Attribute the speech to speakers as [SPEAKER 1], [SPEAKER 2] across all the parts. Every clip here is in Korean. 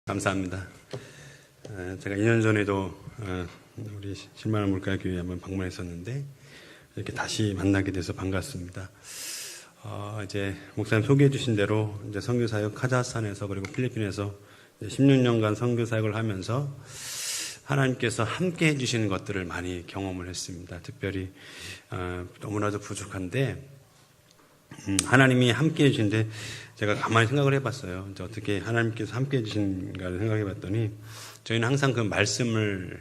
[SPEAKER 1] 감사합니다. 제가 2년 전에도 우리 실만한 물가교회에 한번 방문했었는데 이렇게 다시 만나게 돼서 반갑습니다. 이제 목사님 소개해 주신 대로 이제 선교사역 카자흐스탄에서 그리고 필리핀에서 16년간 선교사역을 하면서 하나님께서 함께 해주시는 것들을 많이 경험을 했습니다. 특별히 너무나도 부족한데 하나님이 함께 해주시는데 제가 가만히 생각을 해봤어요. 이제 어떻게 하나님께서 함께 해주신가를 생각해봤더니 저희는 항상 그 말씀을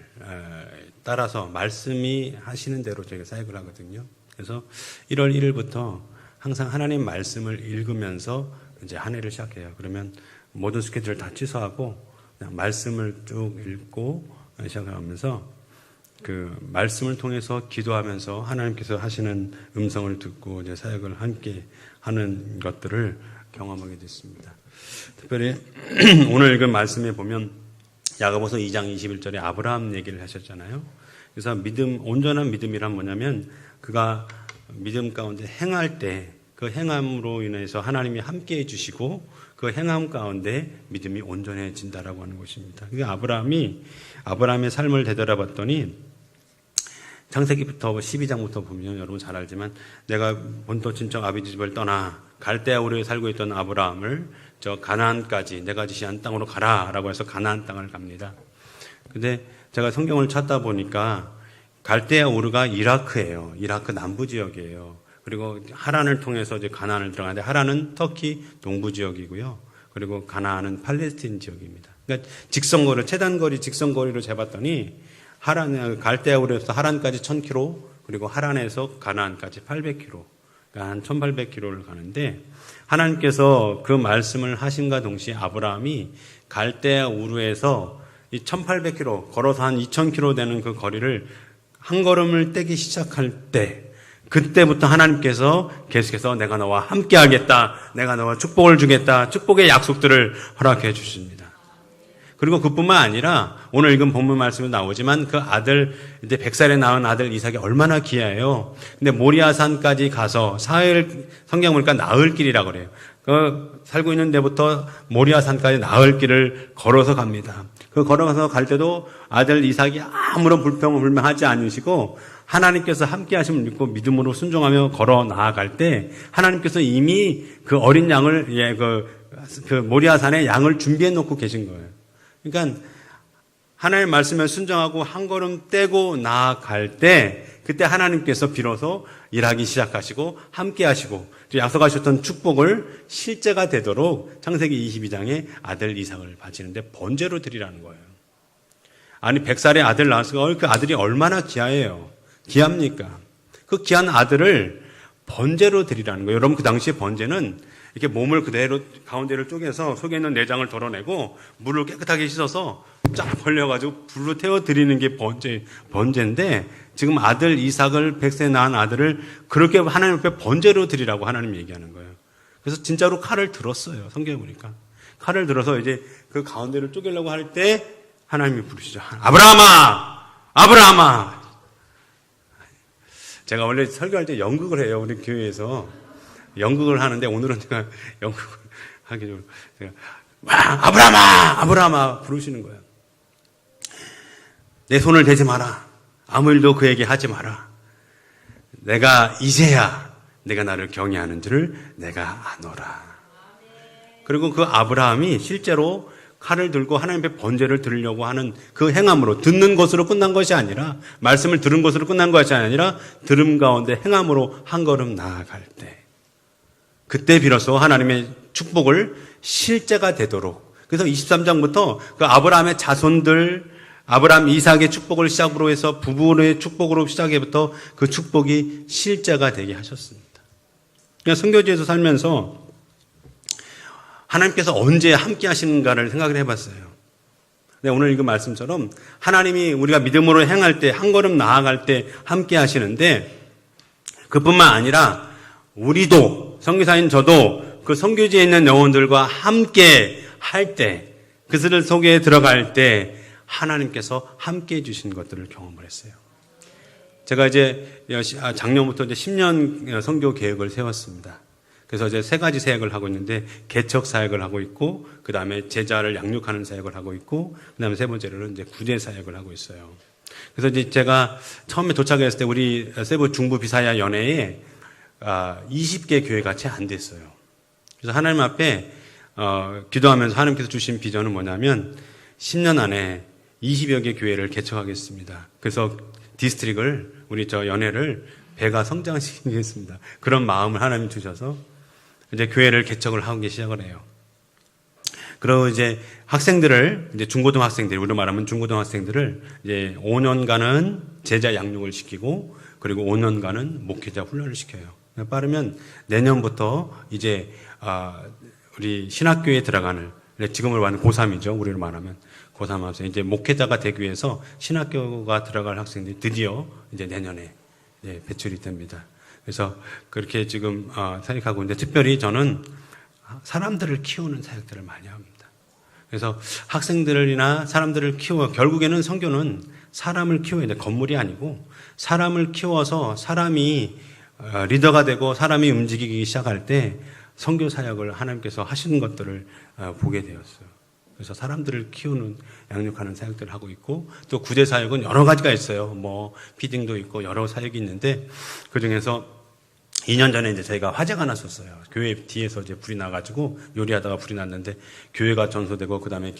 [SPEAKER 1] 따라서 말씀이 하시는 대로 저희가 사역을 하거든요. 그래서 1월 1일부터 항상 하나님 말씀을 읽으면서 이제 한 해를 시작해요. 그러면 모든 스케줄을 다 취소하고 그냥 말씀을 쭉 읽고 시작하면서 그 말씀을 통해서 기도하면서 하나님께서 하시는 음성을 듣고 이제 사역을 함께 하는 것들을 경험하게 됐습니다. 특별히 오늘 읽은 말씀에 보면 야고보서 2장 21절에 아브라함 얘기를 하셨잖아요. 그래서 온전한 믿음이란 뭐냐면 그가 믿음 가운데 행할 때 그 행함으로 인해서 하나님이 함께 해주시고 그 행함 가운데 믿음이 온전해진다라고 하는 것입니다. 그러니까 아브라함의 삶을 되돌아봤더니 창세기부터 12장부터 보면 여러분 잘 알지만 내가 본토 친척 아비지 집을 떠나 갈대아 우르에 살고 있던 아브라함을 저 가나안까지 내가 지시한 땅으로 가라라고 해서 가나안 땅을 갑니다. 근데 제가 성경을 찾다 보니까 갈대아 우르가 이라크예요. 이라크 남부 지역이에요. 그리고 하란을 통해서 이제 가나안을 들어가는데 하란은 터키 동부 지역이고요. 그리고 가나안은 팔레스틴 지역입니다. 그러니까 최단거리 직선거리로 재봤더니 갈대아 우르에서 하란까지 1000km, 그리고 하란에서 가나안까지 800km, 그러니까 한 1800km를 가는데 하나님께서 그 말씀을 하심과 동시에 아브라함이 갈대아 우르에서 이 1800km 걸어서 한 2000km 되는 그 거리를 한 걸음을 떼기 시작할 때 그때부터 하나님께서 계속해서 내가 너와 함께 하겠다, 내가 너와 축복을 주겠다, 축복의 약속들을 허락해 주십니다. 그리고 그뿐만 아니라 오늘 읽은 본문 말씀에 나오지만 그 아들 이제 100살에 낳은 아들 이삭이 얼마나 귀해요. 근데 모리아산까지 가서 사흘 성경 보니까 나흘 길이라고 그래요. 그 살고 있는 데부터 모리아산까지 나흘 길을 걸어서 갑니다. 그 걸어가서 갈 때도 아들 이삭이 아무런 불평하지 않으시고 하나님께서 함께 하심을 믿고 믿음으로 순종하며 걸어 나아갈 때 하나님께서 이미 그 어린 양을 그 모리아산에 양을 준비해 놓고 계신 거예요. 그러니까 하나님의 말씀에 순종하고 한 걸음 떼고 나아갈 때 그때 하나님께서 비로소 일하기 시작하시고 함께 하시고 약속하셨던 축복을 실제가 되도록 창세기 22장에 아들 이삭을 바치는데 번제로 드리라는 거예요. 아니 100살의 아들 낳았으니까 그 아들이 얼마나 귀합니까? 그 귀한 아들을 번제로 드리라는 거예요. 여러분 그 당시에 번제는 이렇게 몸을 그대로 가운데를 쪼개서 속에 있는 내장을 덜어내고 물을 깨끗하게 씻어서 쫙 벌려가지고 불로 태워드리는 게 번제인데 지금 아들 이삭을 100세 낳은 아들을 그렇게 하나님 앞에 번제로 드리라고 하나님 얘기하는 거예요. 그래서 진짜로 칼을 들었어요. 성경에 보니까. 칼을 들어서 이제 그 가운데를 쪼개려고 할 때 하나님이 부르시죠. 아브라함아! 제가 원래 설교할 때 연극을 해요. 우리 교회에서. 연극을 하는데 오늘은 제가 연극을 하기 좀 제가 아브라함아 부르시는 거예요. 내 손을 대지 마라. 아무 일도 그에게 하지 마라. 내가 이제야 내가 나를 경외하는 줄을 내가 아노라. 그리고 그 아브라함이 실제로 칼을 들고 하나님 앞에 번제를 드리려고 하는 그 행함으로 듣는 것으로 끝난 것이 아니라 말씀을 들은 것으로 끝난 것이 아니라 들음 가운데 행함으로 한 걸음 나아갈 때 그때 비로소 하나님의 축복을 실제가 되도록 그래서 23장부터 그 아브라함의 자손들 아브라함 이삭의 축복을 시작으로 해서 부부의 축복으로 시작해부터 그 축복이 실제가 되게 하셨습니다. 그러니까 선교지에서 살면서 하나님께서 언제 함께 하시는가를 생각을 해봤어요. 근데 오늘 읽은 말씀처럼 하나님이 우리가 믿음으로 행할 때 한 걸음 나아갈 때 함께 하시는데 그뿐만 아니라 우리도 선교사인 저도 그 선교지에 있는 영혼들과 함께 할 때 그들을 속에 들어갈 때 하나님께서 함께 해주신 것들을 경험을 했어요. 제가 이제 작년부터 이제 10년 선교 계획을 세웠습니다. 그래서 이제 세 가지 사역을 하고 있는데 개척 사역을 하고 있고 그 다음에 제자를 양육하는 사역을 하고 있고 그 다음에 세 번째로는 이제 구제 사역을 하고 있어요. 그래서 이제 제가 처음에 도착했을 때 우리 세부 중부 비사야 연회에 20개 교회가 채 안 됐어요. 그래서 하나님 앞에 기도하면서 하나님께서 주신 비전은 뭐냐면 10년 안에 20여 개 교회를 개척하겠습니다. 그래서 디스트릭을 우리 저 연회를 배가 성장시키겠습니다. 그런 마음을 하나님 주셔서 이제 교회를 개척을 하기 시작을 해요. 그리고 이제 학생들을 이제 중고등학생들 우리로 말하면 중고등학생들을 이제 5년간은 제자 양육을 시키고 그리고 5년간은 목회자 훈련을 시켜요. 빠르면 내년부터 이제 우리 신학교에 들어가는 지금으로 말하면 고3이죠. 우리로 말하면 고3 학생 이제 목회자가 되기 위해서 신학교가 들어갈 학생들이 드디어 이제 내년에 배출이 됩니다. 그래서 그렇게 지금 사역하고 있는데 특별히 저는 사람들을 키우는 사역들을 많이 합니다. 그래서 학생들이나 사람들을 결국에는 선교는 사람을 키워야 돼. 건물이 아니고 사람을 키워서 사람이 리더가 되고 사람이 움직이기 시작할 때 선교 사역을 하나님께서 하시는 것들을 보게 되었어요. 그래서 사람들을 키우는 양육하는 사역들을 하고 있고 또 구제 사역은 여러 가지가 있어요. 뭐 피딩도 있고 여러 사역이 있는데 그 중에서 2년 전에 이제 저희가 화재가 났었어요. 교회 뒤에서 이제 불이 나가지고 요리하다가 불이 났는데 교회가 전소되고 그 다음에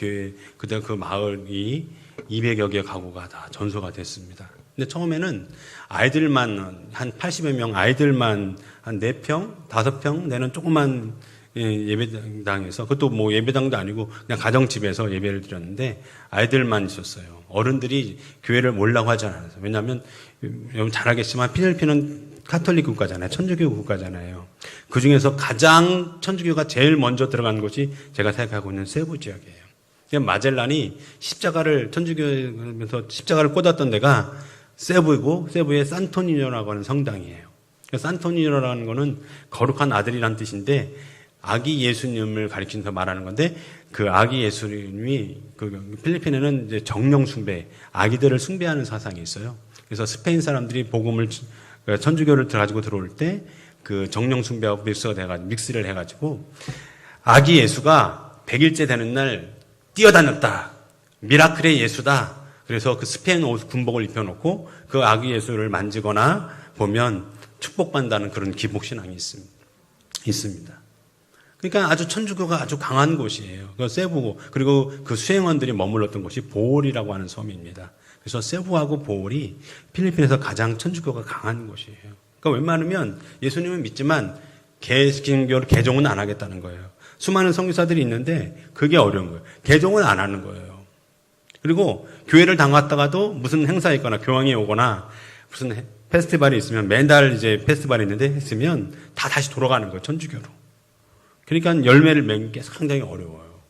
[SPEAKER 1] 그때 그 마을이 200여 개 가구가 다 전소가 됐습니다. 근데 처음에는 아이들만 한 80여 명 아이들만 한 4평, 5평 내는 조그만 예배당에서 그것도 뭐 예배당도 아니고 그냥 가정집에서 예배를 드렸는데 아이들만 있었어요. 어른들이 교회를 몰라고 하지 않았어요. 왜냐하면 여러분 잘 알겠지만 필리핀은 카톨릭 국가잖아요. 천주교 국가잖아요. 그 중에서 가장 천주교가 제일 먼저 들어간 곳이 제가 생각하고 있는 세부 지역이에요. 마젤란이 천주교에서 십자가를 꽂았던 데가 세부이고 세부의 산토니뇨라고 하는 성당이에요. 산토니뇨라는 거는 거룩한 아들이란 뜻인데 아기 예수님을 가리키면서 말하는 건데 그 아기 예수님이 그 필리핀에는 이제 정령 숭배, 아기들을 숭배하는 사상이 있어요. 그래서 스페인 사람들이 복음을 천주교를 가지고 들어올 때 그 정령 숭배하고 믹스를 해가지고 아기 예수가 100일째 되는 날 뛰어다녔다. 미라클의 예수다. 그래서 그 스페인 옷 군복을 입혀놓고 그 아기 예수를 만지거나 보면 축복받는다는 그런 기복신앙이 있습니다. 그러니까 아주 천주교가 아주 강한 곳이에요. 그 세부고 그리고 그 수행원들이 머물렀던 곳이 보홀이라고 하는 섬입니다. 그래서 세부하고 보홀이 필리핀에서 가장 천주교가 강한 곳이에요. 그러니까 웬만하면 예수님은 믿지만 개신교를 개종은 안 하겠다는 거예요. 수많은 선교사들이 있는데 그게 어려운 거예요. 개종은 안 하는 거예요. 그리고 교회를 담갔다가도 무슨 행사 있거나 교황이 오거나 무슨 페스티벌이 있으면 매달 이제 페스티벌이 있는데 했으면 다 다시 돌아가는 거예요. 천주교로. 그러니까 열매를 맺는 게 상당히 어려워요.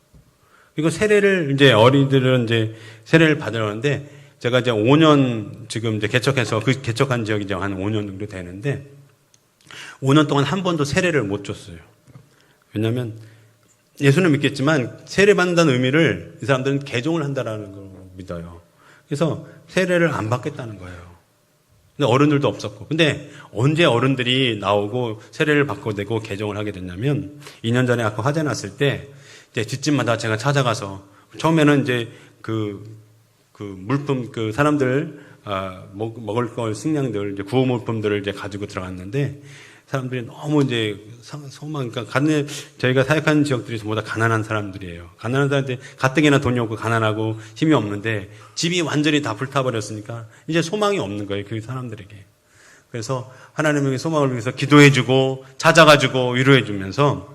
[SPEAKER 1] 그리고 세례를 이제 어린이들은 이제 세례를 받으려는데 제가 이제 5년 지금 이제 개척해서 그 개척한 지역이 이제 한 5년 정도 되는데 5년 동안 한 번도 세례를 못 줬어요. 왜냐하면 예수는 믿겠지만 세례 받는다는 의미를 이 사람들은 개종을 한다라는 걸 믿어요. 그래서 세례를 안 받겠다는 거예요. 근데 어른들도 없었고. 근데 언제 어른들이 나오고 세례를 받고 되고 개종을 하게 됐냐면 2년 전에 아까 화재 났을 때 이제 집집마다 제가 찾아가서 처음에는 이제 그 물품 사람들 먹을 걸 식량들 이제 구호 물품들을 이제 가지고 들어갔는데 사람들이 너무 이제 그러니까 저희가 사역하는 지역들이 전부 다 가난한 사람들이에요. 가난한 사람들 가뜩이나 돈이 없고 가난하고 힘이 없는데 집이 완전히 다 불타버렸으니까 이제 소망이 없는 거예요. 그 사람들에게. 그래서 하나님의 소망을 위해서 기도해주고 찾아가지고 위로해주면서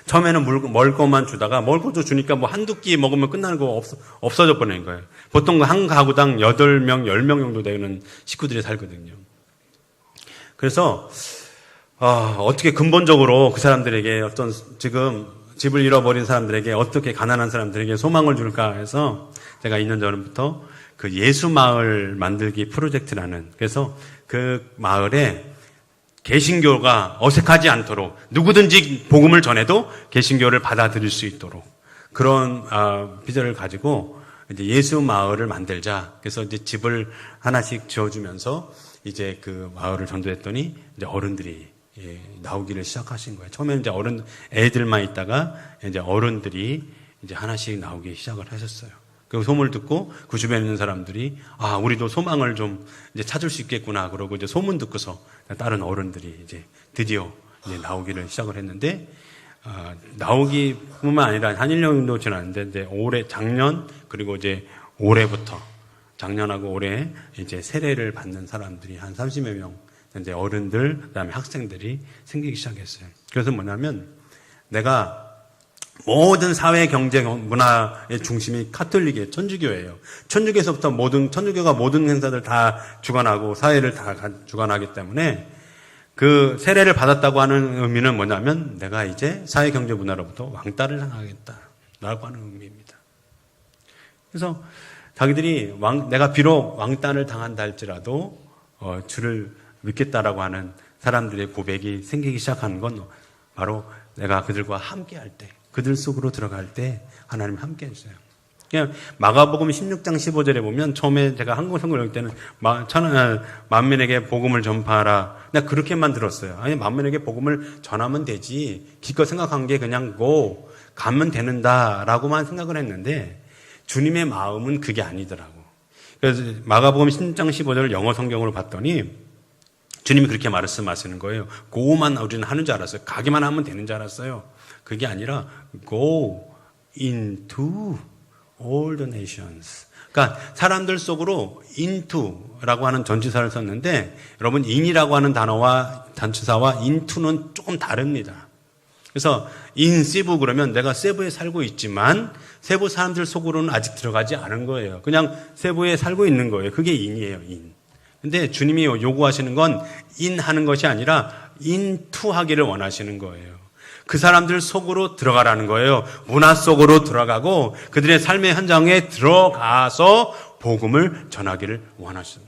[SPEAKER 1] 처음에는 먹을 것만 주다가 먹을 것도 주니까 뭐 한두 끼 먹으면 끝나는 거 없어져 버리는 거예요. 보통 한 가구당 8명, 10명 정도 되는 식구들이 살거든요. 그래서 어떻게 근본적으로 그 사람들에게 어떤 지금 집을 잃어버린 사람들에게 어떻게 가난한 사람들에게 소망을 줄까 해서 제가 2년 전부터 그 예수 마을 만들기 프로젝트라는 그래서 그 마을에 개신교가 어색하지 않도록 누구든지 복음을 전해도 개신교를 받아들일 수 있도록 그런 비전을 가지고 이제 예수 마을을 만들자. 그래서 이제 집을 하나씩 지어주면서 이제 그 마을을 전도했더니 이제 어른들이 나오기를 시작하신 거예요. 처음에는 이제 애들만 있다가 이제 어른들이 이제 하나씩 나오기 시작을 하셨어요. 그 소문을 듣고 그 주변에 있는 사람들이 우리도 소망을 좀 이제 찾을 수 있겠구나 그러고 이제 소문 듣고서 다른 어른들이 이제 드디어 이제 나오기를 시작을 했는데 나오기뿐만 아니라 한 1년 정도 지났는데 이제 작년 그리고 이제 올해부터 작년하고 올해 이제 세례를 받는 사람들이 한 30여 명 이제 어른들 그다음에 학생들이 생기기 시작했어요. 그래서 뭐냐면 내가 모든 사회, 경제, 문화의 중심이 카톨릭이에요. 천주교예요. 천주교에서부터 천주교가 모든 행사들 다 주관하고 사회를 다 주관하기 때문에 그 세례를 받았다고 하는 의미는 뭐냐면 내가 이제 사회, 경제, 문화로부터 왕따를 당하겠다라고 하는 의미입니다. 그래서 자기들이 내가 비록 왕따를 당한다 할지라도 주를 믿겠다라고 하는 사람들의 고백이 생기기 시작하는 건 바로 내가 그들과 함께 할 때, 그들 속으로 들어갈 때 하나님 함께 해주세요. 그냥 마가복음 16장 15절에 보면 처음에 제가 한국 성경을 읽을 때는 만민에게 복음을 전파하라. 나 그렇게만 들었어요. 아니 만민에게 복음을 전하면 되지. 기껏 생각한 게 그냥 가면 되는다라고만 생각을 했는데 주님의 마음은 그게 아니더라고. 그래서 마가복음 16장 15절을 영어 성경으로 봤더니 주님이 그렇게 말씀하시는 거예요. 고만 우리는 하는 줄 알았어요. 가기만 하면 되는 줄 알았어요. 그게 아니라 go into all the nations. 그러니까 사람들 속으로 into라고 하는 전치사를 썼는데 여러분 in이라고 하는 단어와 전치사와 into는 조금 다릅니다. 그래서 in 세부 그러면 내가 세부에 살고 있지만 세부 사람들 속으로는 아직 들어가지 않은 거예요. 그냥 세부에 살고 있는 거예요. 그게 in이에요. in. 근데 주님이 요구하시는 건 in 하는 것이 아니라 into 하기를 원하시는 거예요. 그 사람들 속으로 들어가라는 거예요. 문화 속으로 들어가고 그들의 삶의 현장에 들어가서 복음을 전하기를 원하시는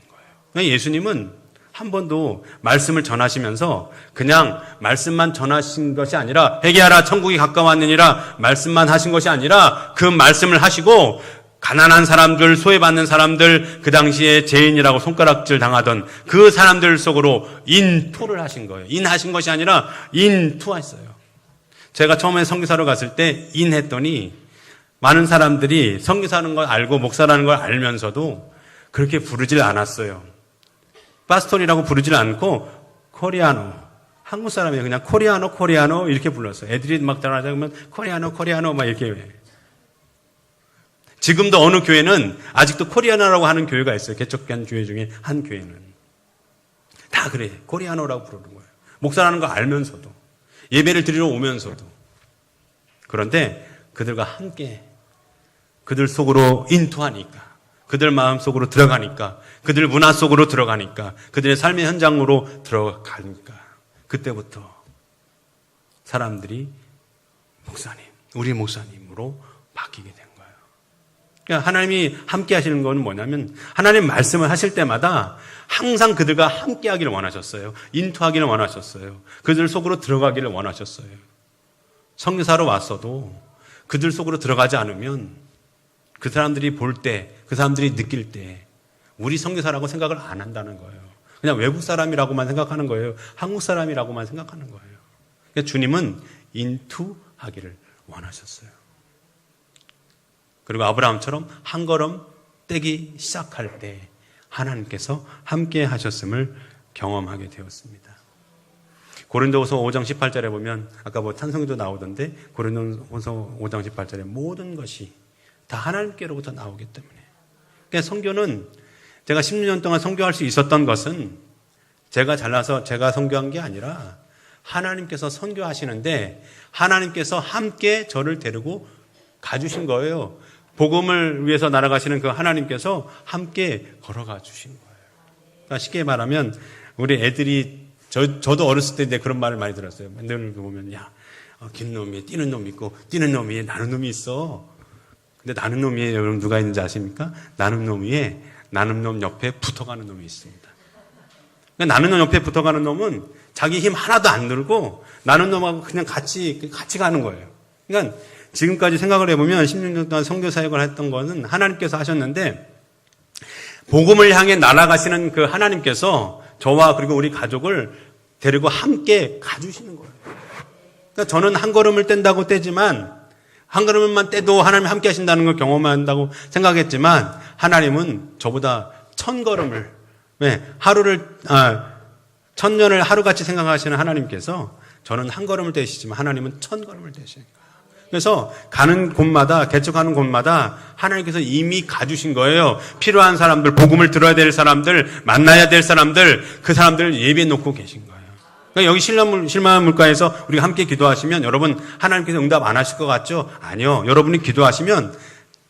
[SPEAKER 1] 거예요. 예수님은 한 번도 말씀을 전하시면서 그냥 말씀만 전하신 것이 아니라 회개하라 천국이 가까웠느니라 말씀만 하신 것이 아니라 그 말씀을 하시고 가난한 사람들, 소외받는 사람들, 그 당시에 죄인이라고 손가락질 당하던 그 사람들 속으로 인투를 하신 거예요. 인하신 것이 아니라 인투하셨어요. 제가 처음에 선교사로 갔을 때 인했더니 많은 사람들이 선교사라는 걸 알고 목사라는 걸 알면서도 그렇게 부르질 않았어요. 파스토리라고 부르질 않고 코리아노, 한국 사람이 그냥 코리아노 이렇게 불렀어요. 애들이 막 따라하자 그러면 코리아노 막 이렇게 해. 지금도 어느 교회는 아직도 코리아노라고 하는 교회가 있어요. 개척한 교회 중에 한 교회는. 다 그래. 코리아노라고 부르는 거예요. 목사라는 거 알면서도. 예배를 드리러 오면서도. 그런데 그들과 함께 그들 속으로 인투하니까 그들 마음 속으로 들어가니까 그들 문화 속으로 들어가니까 그들의 삶의 현장으로 들어가니까 그때부터 사람들이 우리 목사님으로 바뀌게 된 거예요. 그러니까 하나님이 함께 하시는 건 뭐냐면 하나님 말씀을 하실 때마다 항상 그들과 함께 하기를 원하셨어요. 인투하기를 원하셨어요. 그들 속으로 들어가기를 원하셨어요. 선교사로 왔어도 그들 속으로 들어가지 않으면 그 사람들이 볼 때, 그 사람들이 느낄 때 우리 선교사라고 생각을 안 한다는 거예요. 그냥 외국 사람이라고만 생각하는 거예요. 한국 사람이라고만 생각하는 거예요. 그러니까 주님은 인투하기를 원하셨어요. 그리고 아브라함처럼 한 걸음 떼기 시작할 때 하나님께서 함께 하셨음을 경험하게 되었습니다. 고린도후서 5장 18절에 보면 아까 찬송도 나오던데 고린도후서 5장 18절에 모든 것이 다 하나님께로부터 나오기 때문에. 그러니까 선교는 제가 16년 동안 선교할 수 있었던 것은 제가 잘나서 제가 선교한 게 아니라 하나님께서 선교하시는데 하나님께서 함께 저를 데리고 가주신 거예요. 복음을 위해서 날아가시는 그 하나님께서 함께 걸어가 주신 거예요. 그러니까 쉽게 말하면 우리 애들이 저도 어렸을 때 이제 그런 말을 많이 들었어요. 늘 보면 긴 놈이 뛰는 놈이 있고 뛰는 놈 위에 나는 놈이 있어. 근데 나는 놈 위에 여러분 누가 있는지 아십니까? 나는 놈 위에 나는 놈 옆에 붙어가는 놈이 있습니다. 그러니까 나는 놈 옆에 붙어가는 놈은 자기 힘 하나도 안 들고 나는 놈하고 그냥 같이 가는 거예요. 그러니까 지금까지 생각을 해보면 16년 동안 선교 사역을 했던 거는 하나님께서 하셨는데 복음을 향해 날아가시는 그 하나님께서 저와 그리고 우리 가족을 데리고 함께 가주시는 거예요. 그러니까 저는 한 걸음을 뗀다고 떼지만 한 걸음만 떼도 하나님이 함께 하신다는 걸 경험한다고 생각했지만 하나님은 저보다 1000걸음을 하루를 1000년을 하루같이 생각하시는 하나님께서 저는 한 걸음을 떼시지만 하나님은 1000걸음을 떼시는 거예요. 그래서 가는 곳마다 개척하는 곳마다 하나님께서 이미 가주신 거예요. 필요한 사람들, 복음을 들어야 될 사람들, 만나야 될 사람들, 그 사람들을 예비해 놓고 계신 거예요. 그러니까 여기 실만한 물가에서 우리가 함께 기도하시면 여러분 하나님께서 응답 안 하실 것 같죠? 아니요. 여러분이 기도하시면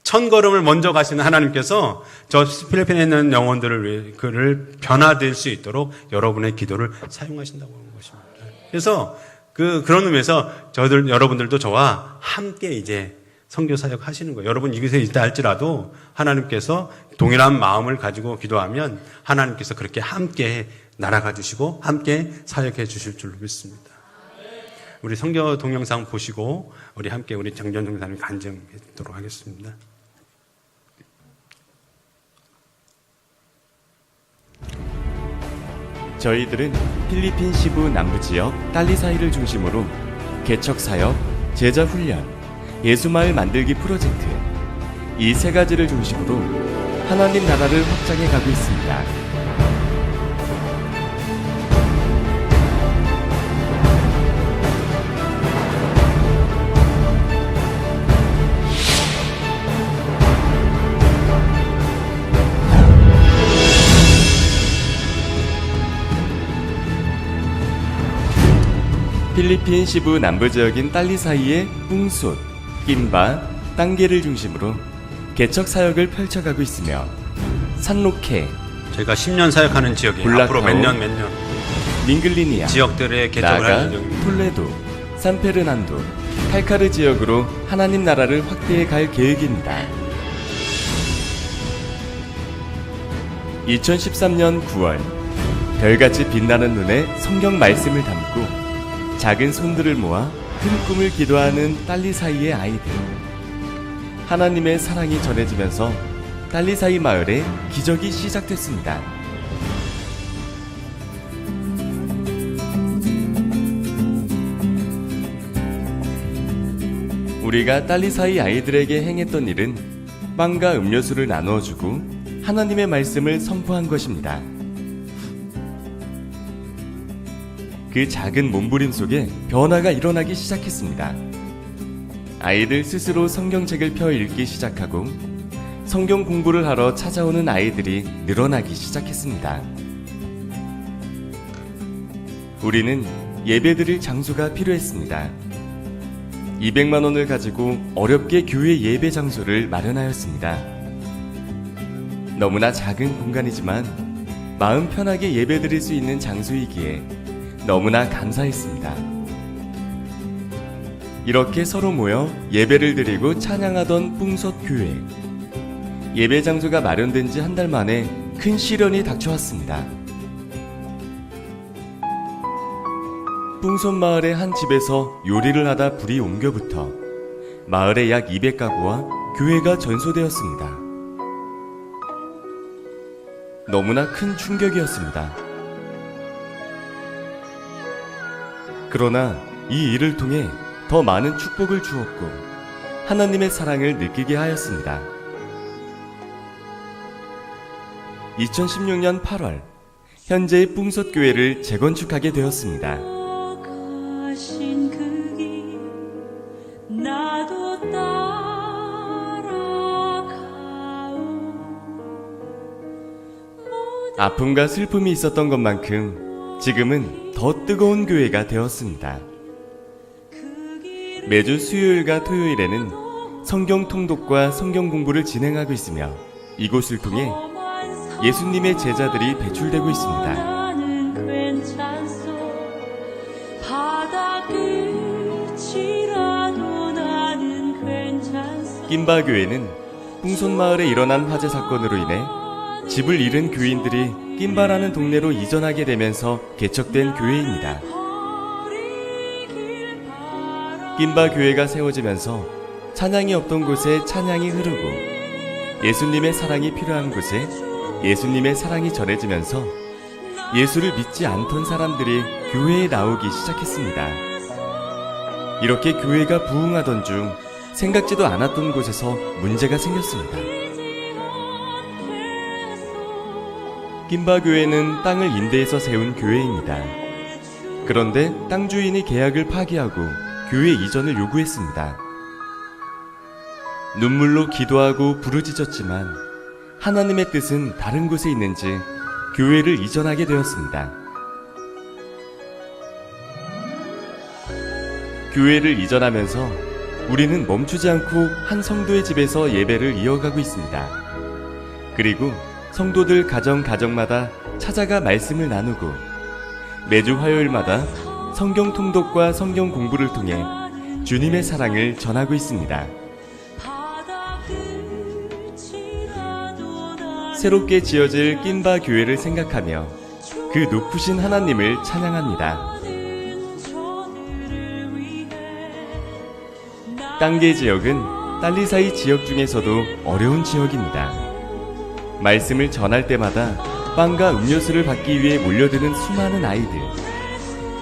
[SPEAKER 1] 1000걸음을 먼저 가시는 하나님께서 저 필리핀에 있는 영혼들을 그를 변화될 수 있도록 여러분의 기도를 사용하신다고 하는 것입니다. 그래서 그런 의미에서 여러분들도 저와 함께 이제 선교 사역 하시는 거예요. 여러분 이곳에 있다 할지라도 하나님께서 동일한 마음을 가지고 기도하면 하나님께서 그렇게 함께 날아가 주시고 함께 사역해 주실 줄로 믿습니다. 우리 선교 동영상 보시고 우리 함께 우리 장전 형사님 간증하도록 하겠습니다.
[SPEAKER 2] 저희들은 필리핀 시부 남부지역 딸리사이를 중심으로 개척사역, 제자훈련, 예수마을 만들기 프로젝트 이 세 가지를 중심으로 하나님 나라를 확장해 가고 있습니다. 필리핀 시부 남부지역인 딸리사이의 뿡솥, 낀바, 땅게를 중심으로 개척 사역을 펼쳐가고 있으며 산로케,
[SPEAKER 1] 저희가 10년 사역하는 지역이에요.
[SPEAKER 2] 블라카오,
[SPEAKER 1] 앞으로 몇 년
[SPEAKER 2] 밍글리니아,
[SPEAKER 1] 지역들의 개척을
[SPEAKER 2] 나가,
[SPEAKER 1] 하는 지역입니다.
[SPEAKER 2] 톨레도, 산페르난도, 칼카르 지역으로 하나님 나라를 확대해 갈 계획입니다. 2013년 9월 별같이 빛나는 눈에 성경 말씀을 담고 작은 손들을 모아 큰 꿈을 기도하는 딸리사이의 아이들. 하나님의 사랑이 전해지면서 딸리사이 마을에 기적이 시작됐습니다. 우리가 딸리사이 아이들에게 행했던 일은 빵과 음료수를 나누어주고 하나님의 말씀을 선포한 것입니다. 그 작은 몸부림 속에 변화가 일어나기 시작했습니다. 아이들 스스로 성경책을 펴 읽기 시작하고 성경 공부를 하러 찾아오는 아이들이 늘어나기 시작했습니다. 우리는 예배드릴 장소가 필요했습니다. 200만 원을 가지고 어렵게 교회 예배 장소를 마련하였습니다. 너무나 작은 공간이지만 마음 편하게 예배드릴 수 있는 장소이기에 너무나 감사했습니다. 이렇게 서로 모여 예배를 드리고 찬양하던 뿡솥 교회. 예배 장소가 마련된 지 한 달 만에 큰 시련이 닥쳐왔습니다. 뿡솥 마을의 한 집에서 요리를 하다 불이 옮겨붙어 마을의 약 200가구와 교회가 전소되었습니다. 너무나 큰 충격이었습니다. 그러나 이 일을 통해 더 많은 축복을 주었고 하나님의 사랑을 느끼게 하였습니다. 2016년 8월 현재의 뿡솥 교회를 재건축하게 되었습니다. 아픔과 슬픔이 있었던 것만큼 지금은 더 뜨거운 교회가 되었습니다. 매주 수요일과 토요일에는 성경 통독과 성경 공부를 진행하고 있으며 이곳을 통해 예수님의 제자들이 배출되고 있습니다. 낀바 교회는 뿡솥 마을에 일어난 화재 사건으로 인해 집을 잃은 교인들이 낀바라는 동네로 이전하게 되면서 개척된 교회입니다. 낀바 교회가 세워지면서 찬양이 없던 곳에 찬양이 흐르고 예수님의 사랑이 필요한 곳에 예수님의 사랑이 전해지면서 예수를 믿지 않던 사람들이 교회에 나오기 시작했습니다. 이렇게 교회가 부흥하던 중 생각지도 않았던 곳에서 문제가 생겼습니다. 낀바교회는 땅을 임대해서 세운 교회입니다. 그런데 땅 주인이 계약을 파기하고 교회 이전을 요구했습니다. 눈물로 기도하고 부르짖었지만 하나님의 뜻은 다른 곳에 있는지 교회를 이전하게 되었습니다. 교회를 이전하면서 우리는 멈추지 않고 한 성도의 집에서 예배를 이어가고 있습니다. 그리고 성도들 가정마다 찾아가 말씀을 나누고 매주 화요일마다 성경 통독과 성경 공부를 통해 주님의 사랑을 전하고 있습니다. 새롭게 지어질 낀바 교회를 생각하며 그 높으신 하나님을 찬양합니다. 땅계 지역은 딸리사이 지역 중에서도 어려운 지역입니다. 말씀을 전할 때마다 빵과 음료수를 받기 위해 몰려드는 수많은 아이들.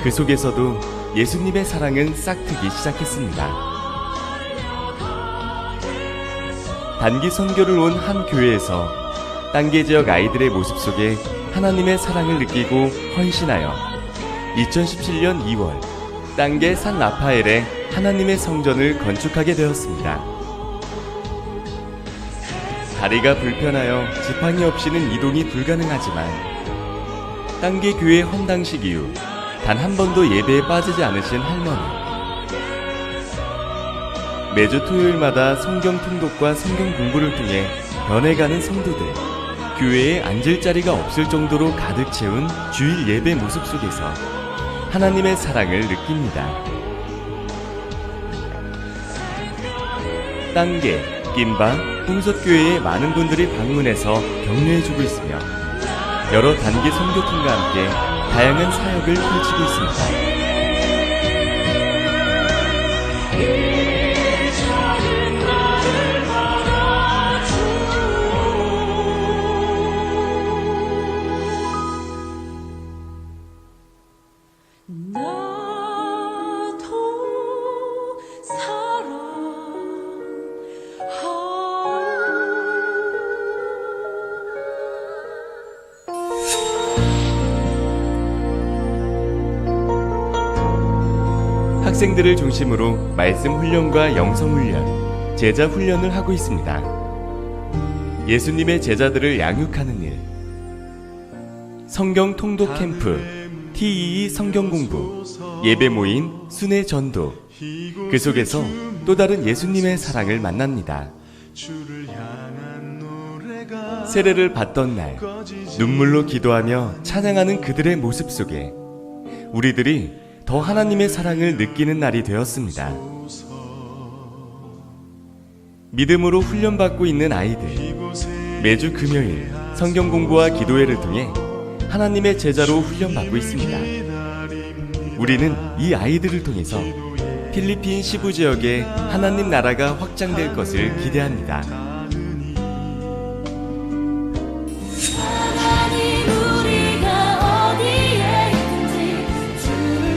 [SPEAKER 2] 그 속에서도 예수님의 사랑은 싹트기 시작했습니다. 단기 선교를 온 한 교회에서 땅계 지역 아이들의 모습 속에 하나님의 사랑을 느끼고 헌신하여 2017년 2월 땅계 산 라파엘에 하나님의 성전을 건축하게 되었습니다. 다리가 불편하여 지팡이 없이는 이동이 불가능하지만 땅계 교회 헌당식 이후 단 한 번도 예배에 빠지지 않으신 할머니. 매주 토요일마다 성경 통독과 성경 공부를 통해 변해가는 성도들. 교회에 앉을 자리가 없을 정도로 가득 채운 주일 예배 모습 속에서 하나님의 사랑을 느낍니다. 땅계, 낀바, 홍석교회에 많은 분들이 방문해서 격려해주고 있으며 여러 단기 선교팀과 함께 다양한 사역을 펼치고 있습니다. 학생들을 중심으로 말씀 훈련과 영성 훈련, 제자 훈련을 하고 있습니다. 예수님의 제자들을 양육하는 일, 성경 통독 캠프, TEE 성경 공부, 예배 모임, 순회 전도, 그 속에서 또 다른 예수님의 사랑을 만납니다. 세례를 받던 날, 눈물로 기도하며 찬양하는 그들의 모습 속에 우리들이 더 하나님의 사랑을 느끼는 날이 되었습니다. 믿음으로 훈련받고 있는 아이들, 매주 금요일 성경 공부와 기도회를 통해 하나님의 제자로 훈련받고 있습니다. 우리는 이 아이들을 통해서 필리핀 시부 지역에 하나님 나라가 확장될 것을 기대합니다.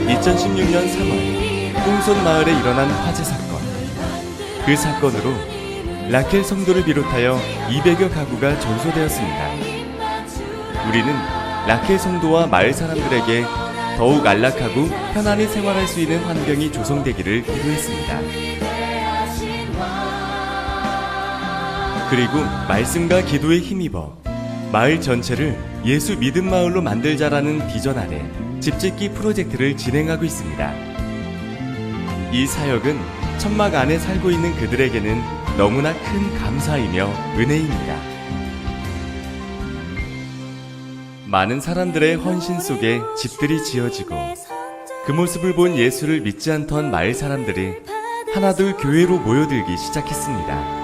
[SPEAKER 2] 2016년 3월 홍손 마을에 일어난 화재 사건. 그 사건으로 라켈 성도를 비롯하여 200여 가구가 전소되었습니다. 우리는 라켈 성도와 마을 사람들에게 더욱 안락하고 편안히 생활할 수 있는 환경이 조성되기를 기도했습니다. 그리고 말씀과 기도에 힘입어 마을 전체를 예수 믿음 마을로 만들자라는 비전 아래 집짓기 프로젝트를 진행하고 있습니다. 이 사역은 천막 안에 살고 있는 그들에게는 너무나 큰 감사이며 은혜입니다. 많은 사람들의 헌신 속에 집들이 지어지고 그 모습을 본 예수를 믿지 않던 마을 사람들이 하나둘 교회로 모여들기 시작했습니다.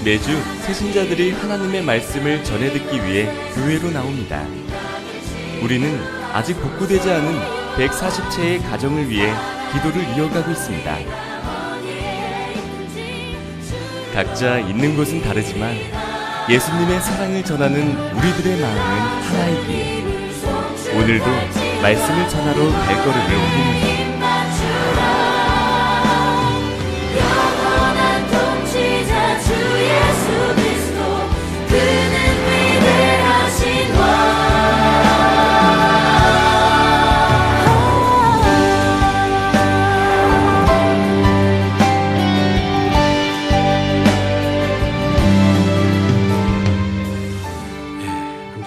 [SPEAKER 2] 매주 새신자들이 하나님의 말씀을 전해 듣기 위해 교회로 나옵니다. 우리는 아직 복구되지 않은 140채의 가정을 위해 기도를 이어가고 있습니다. 각자 있는 곳은 다르지만 예수님의 사랑을 전하는 우리들의 마음은 하나이기에 오늘도 말씀을 전하러 발걸음을 옮깁니다.
[SPEAKER 3] 영원한 통치자 주 예수 그리스도 그는 위대하신 왕.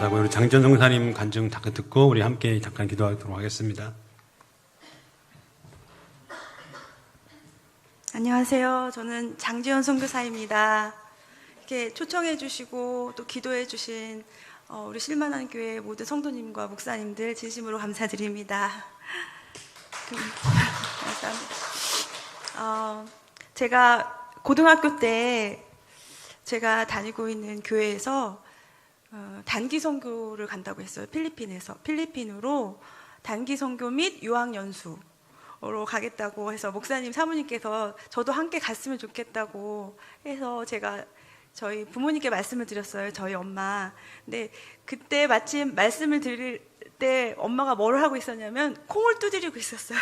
[SPEAKER 1] 감사하고 우리 장지현 성사님 간증 잠깐 듣고 우리 함께 잠깐 기도하도록 하겠습니다.
[SPEAKER 4] 안녕하세요. 저는 장지현 선교사입니다. 이렇게 초청해 주시고 또 기도해 주신 우리 실만한 교회 모든 성도님과 목사님들 진심으로 감사드립니다. 감사합니다. 제가 고등학교 때 제가 다니고 있는 교회에서 단기 선교를 간다고 했어요. 필리핀으로 단기 선교 및 유학 연수로 가겠다고 해서 목사님 사모님께서 저도 함께 갔으면 좋겠다고 해서 제가 저희 부모님께 말씀을 드렸어요. 저희 엄마. 근데 그때 마침 말씀을 드릴 때 엄마가 뭘 하고 있었냐면 콩을 두드리고 있었어요.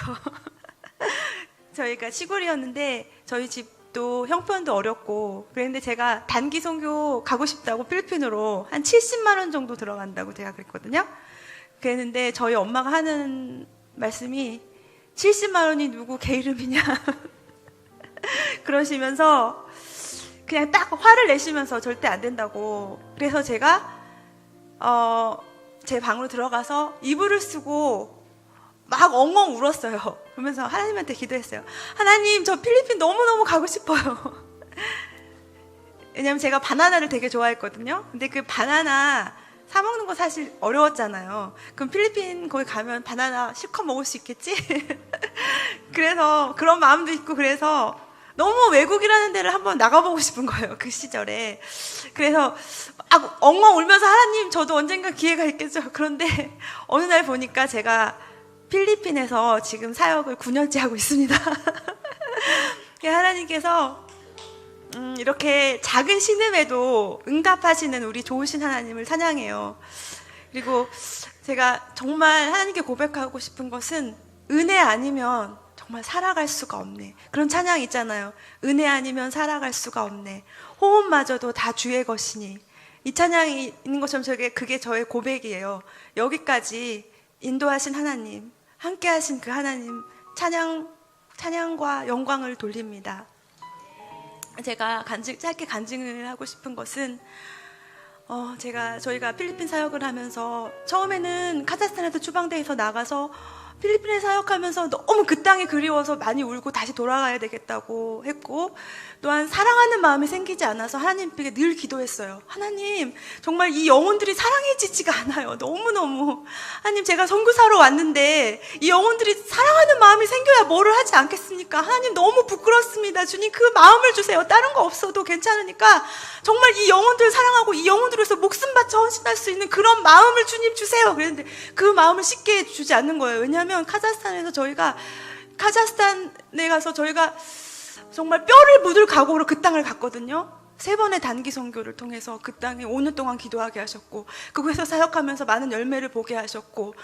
[SPEAKER 4] 저희가 시골이었는데 저희 집도 형편도 어렵고 그랬는데 제가 단기 선교 가고 싶다고 필리핀으로 한 70만 원 정도 들어간다고 제가 그랬거든요. 그랬는데 저희 엄마가 하는 말씀이 70만 원이 누구 개 이름이냐 그러시면서 그냥 딱 화를 내시면서 절대 안 된다고. 그래서 제가 제 방으로 들어가서 이불을 쓰고 막 엉엉 울었어요. 그러면서 하나님한테 기도했어요. 하나님, 저 필리핀 너무너무 가고 싶어요. 왜냐면 제가 바나나를 되게 좋아했거든요. 근데 그 바나나 사 먹는 거 사실 어려웠잖아요. 그럼 필리핀 거기 가면 바나나 실컷 먹을 수 있겠지? 그래서 그런 마음도 있고 그래서 너무 외국이라는 데를 한번 나가보고 싶은 거예요. 그 시절에. 그래서 엉엉 울면서 하나님, 저도 언젠가 기회가 있겠죠. 그런데 어느 날 보니까 제가 필리핀에서 지금 사역을 9년째 하고 있습니다. 하나님께서 이렇게 작은 신음에도 응답하시는 우리 좋으신 하나님을 찬양해요. 그리고 제가 정말 하나님께 고백하고 싶은 것은 은혜 아니면 정말 살아갈 수가 없네. 그런 찬양 있잖아요. 은혜 아니면 살아갈 수가 없네. 호흡마저도 다 주의 것이니. 이 찬양이 있는 것처럼 그게 저의 고백이에요. 여기까지 인도하신 하나님, 함께 하신 그 하나님 찬양과 영광을 돌립니다. 제가 짧게 간증을 하고 싶은 것은 저희가 필리핀 사역을 하면서 처음에는 카자흐스탄에서 추방대에서 나가서 필리핀에 사역하면서 너무 그 땅이 그리워서 많이 울고 다시 돌아가야 되겠다고 했고, 또한 사랑하는 마음이 생기지 않아서 하나님께 늘 기도했어요. 하나님, 정말 이 영혼들이 사랑해지지가 않아요. 너무너무. 하나님, 제가 선교사로 왔는데 이 영혼들이 사랑하는 마음이 생겨야 뭐를 하지 않겠습니까? 하나님, 너무 부끄럽습니다. 주님, 그 마음을 주세요. 다른 거 없어도 괜찮으니까 정말 이 영혼들을 사랑하고 이 영혼들을 위해서 목숨 바쳐 헌신할 수 있는 그런 마음을 주님 주세요. 그랬는데 그 마음을 쉽게 주지 않는 거예요. 왜냐하면 카자흐스탄에 가서 저희가 정말 뼈를 묻을 각오로 그 땅을 갔거든요. 3번의 단기 선교를 통해서 그 땅에 5년 동안 기도하게 하셨고, 그곳에서 사역하면서 많은 열매를 보게 하셨고,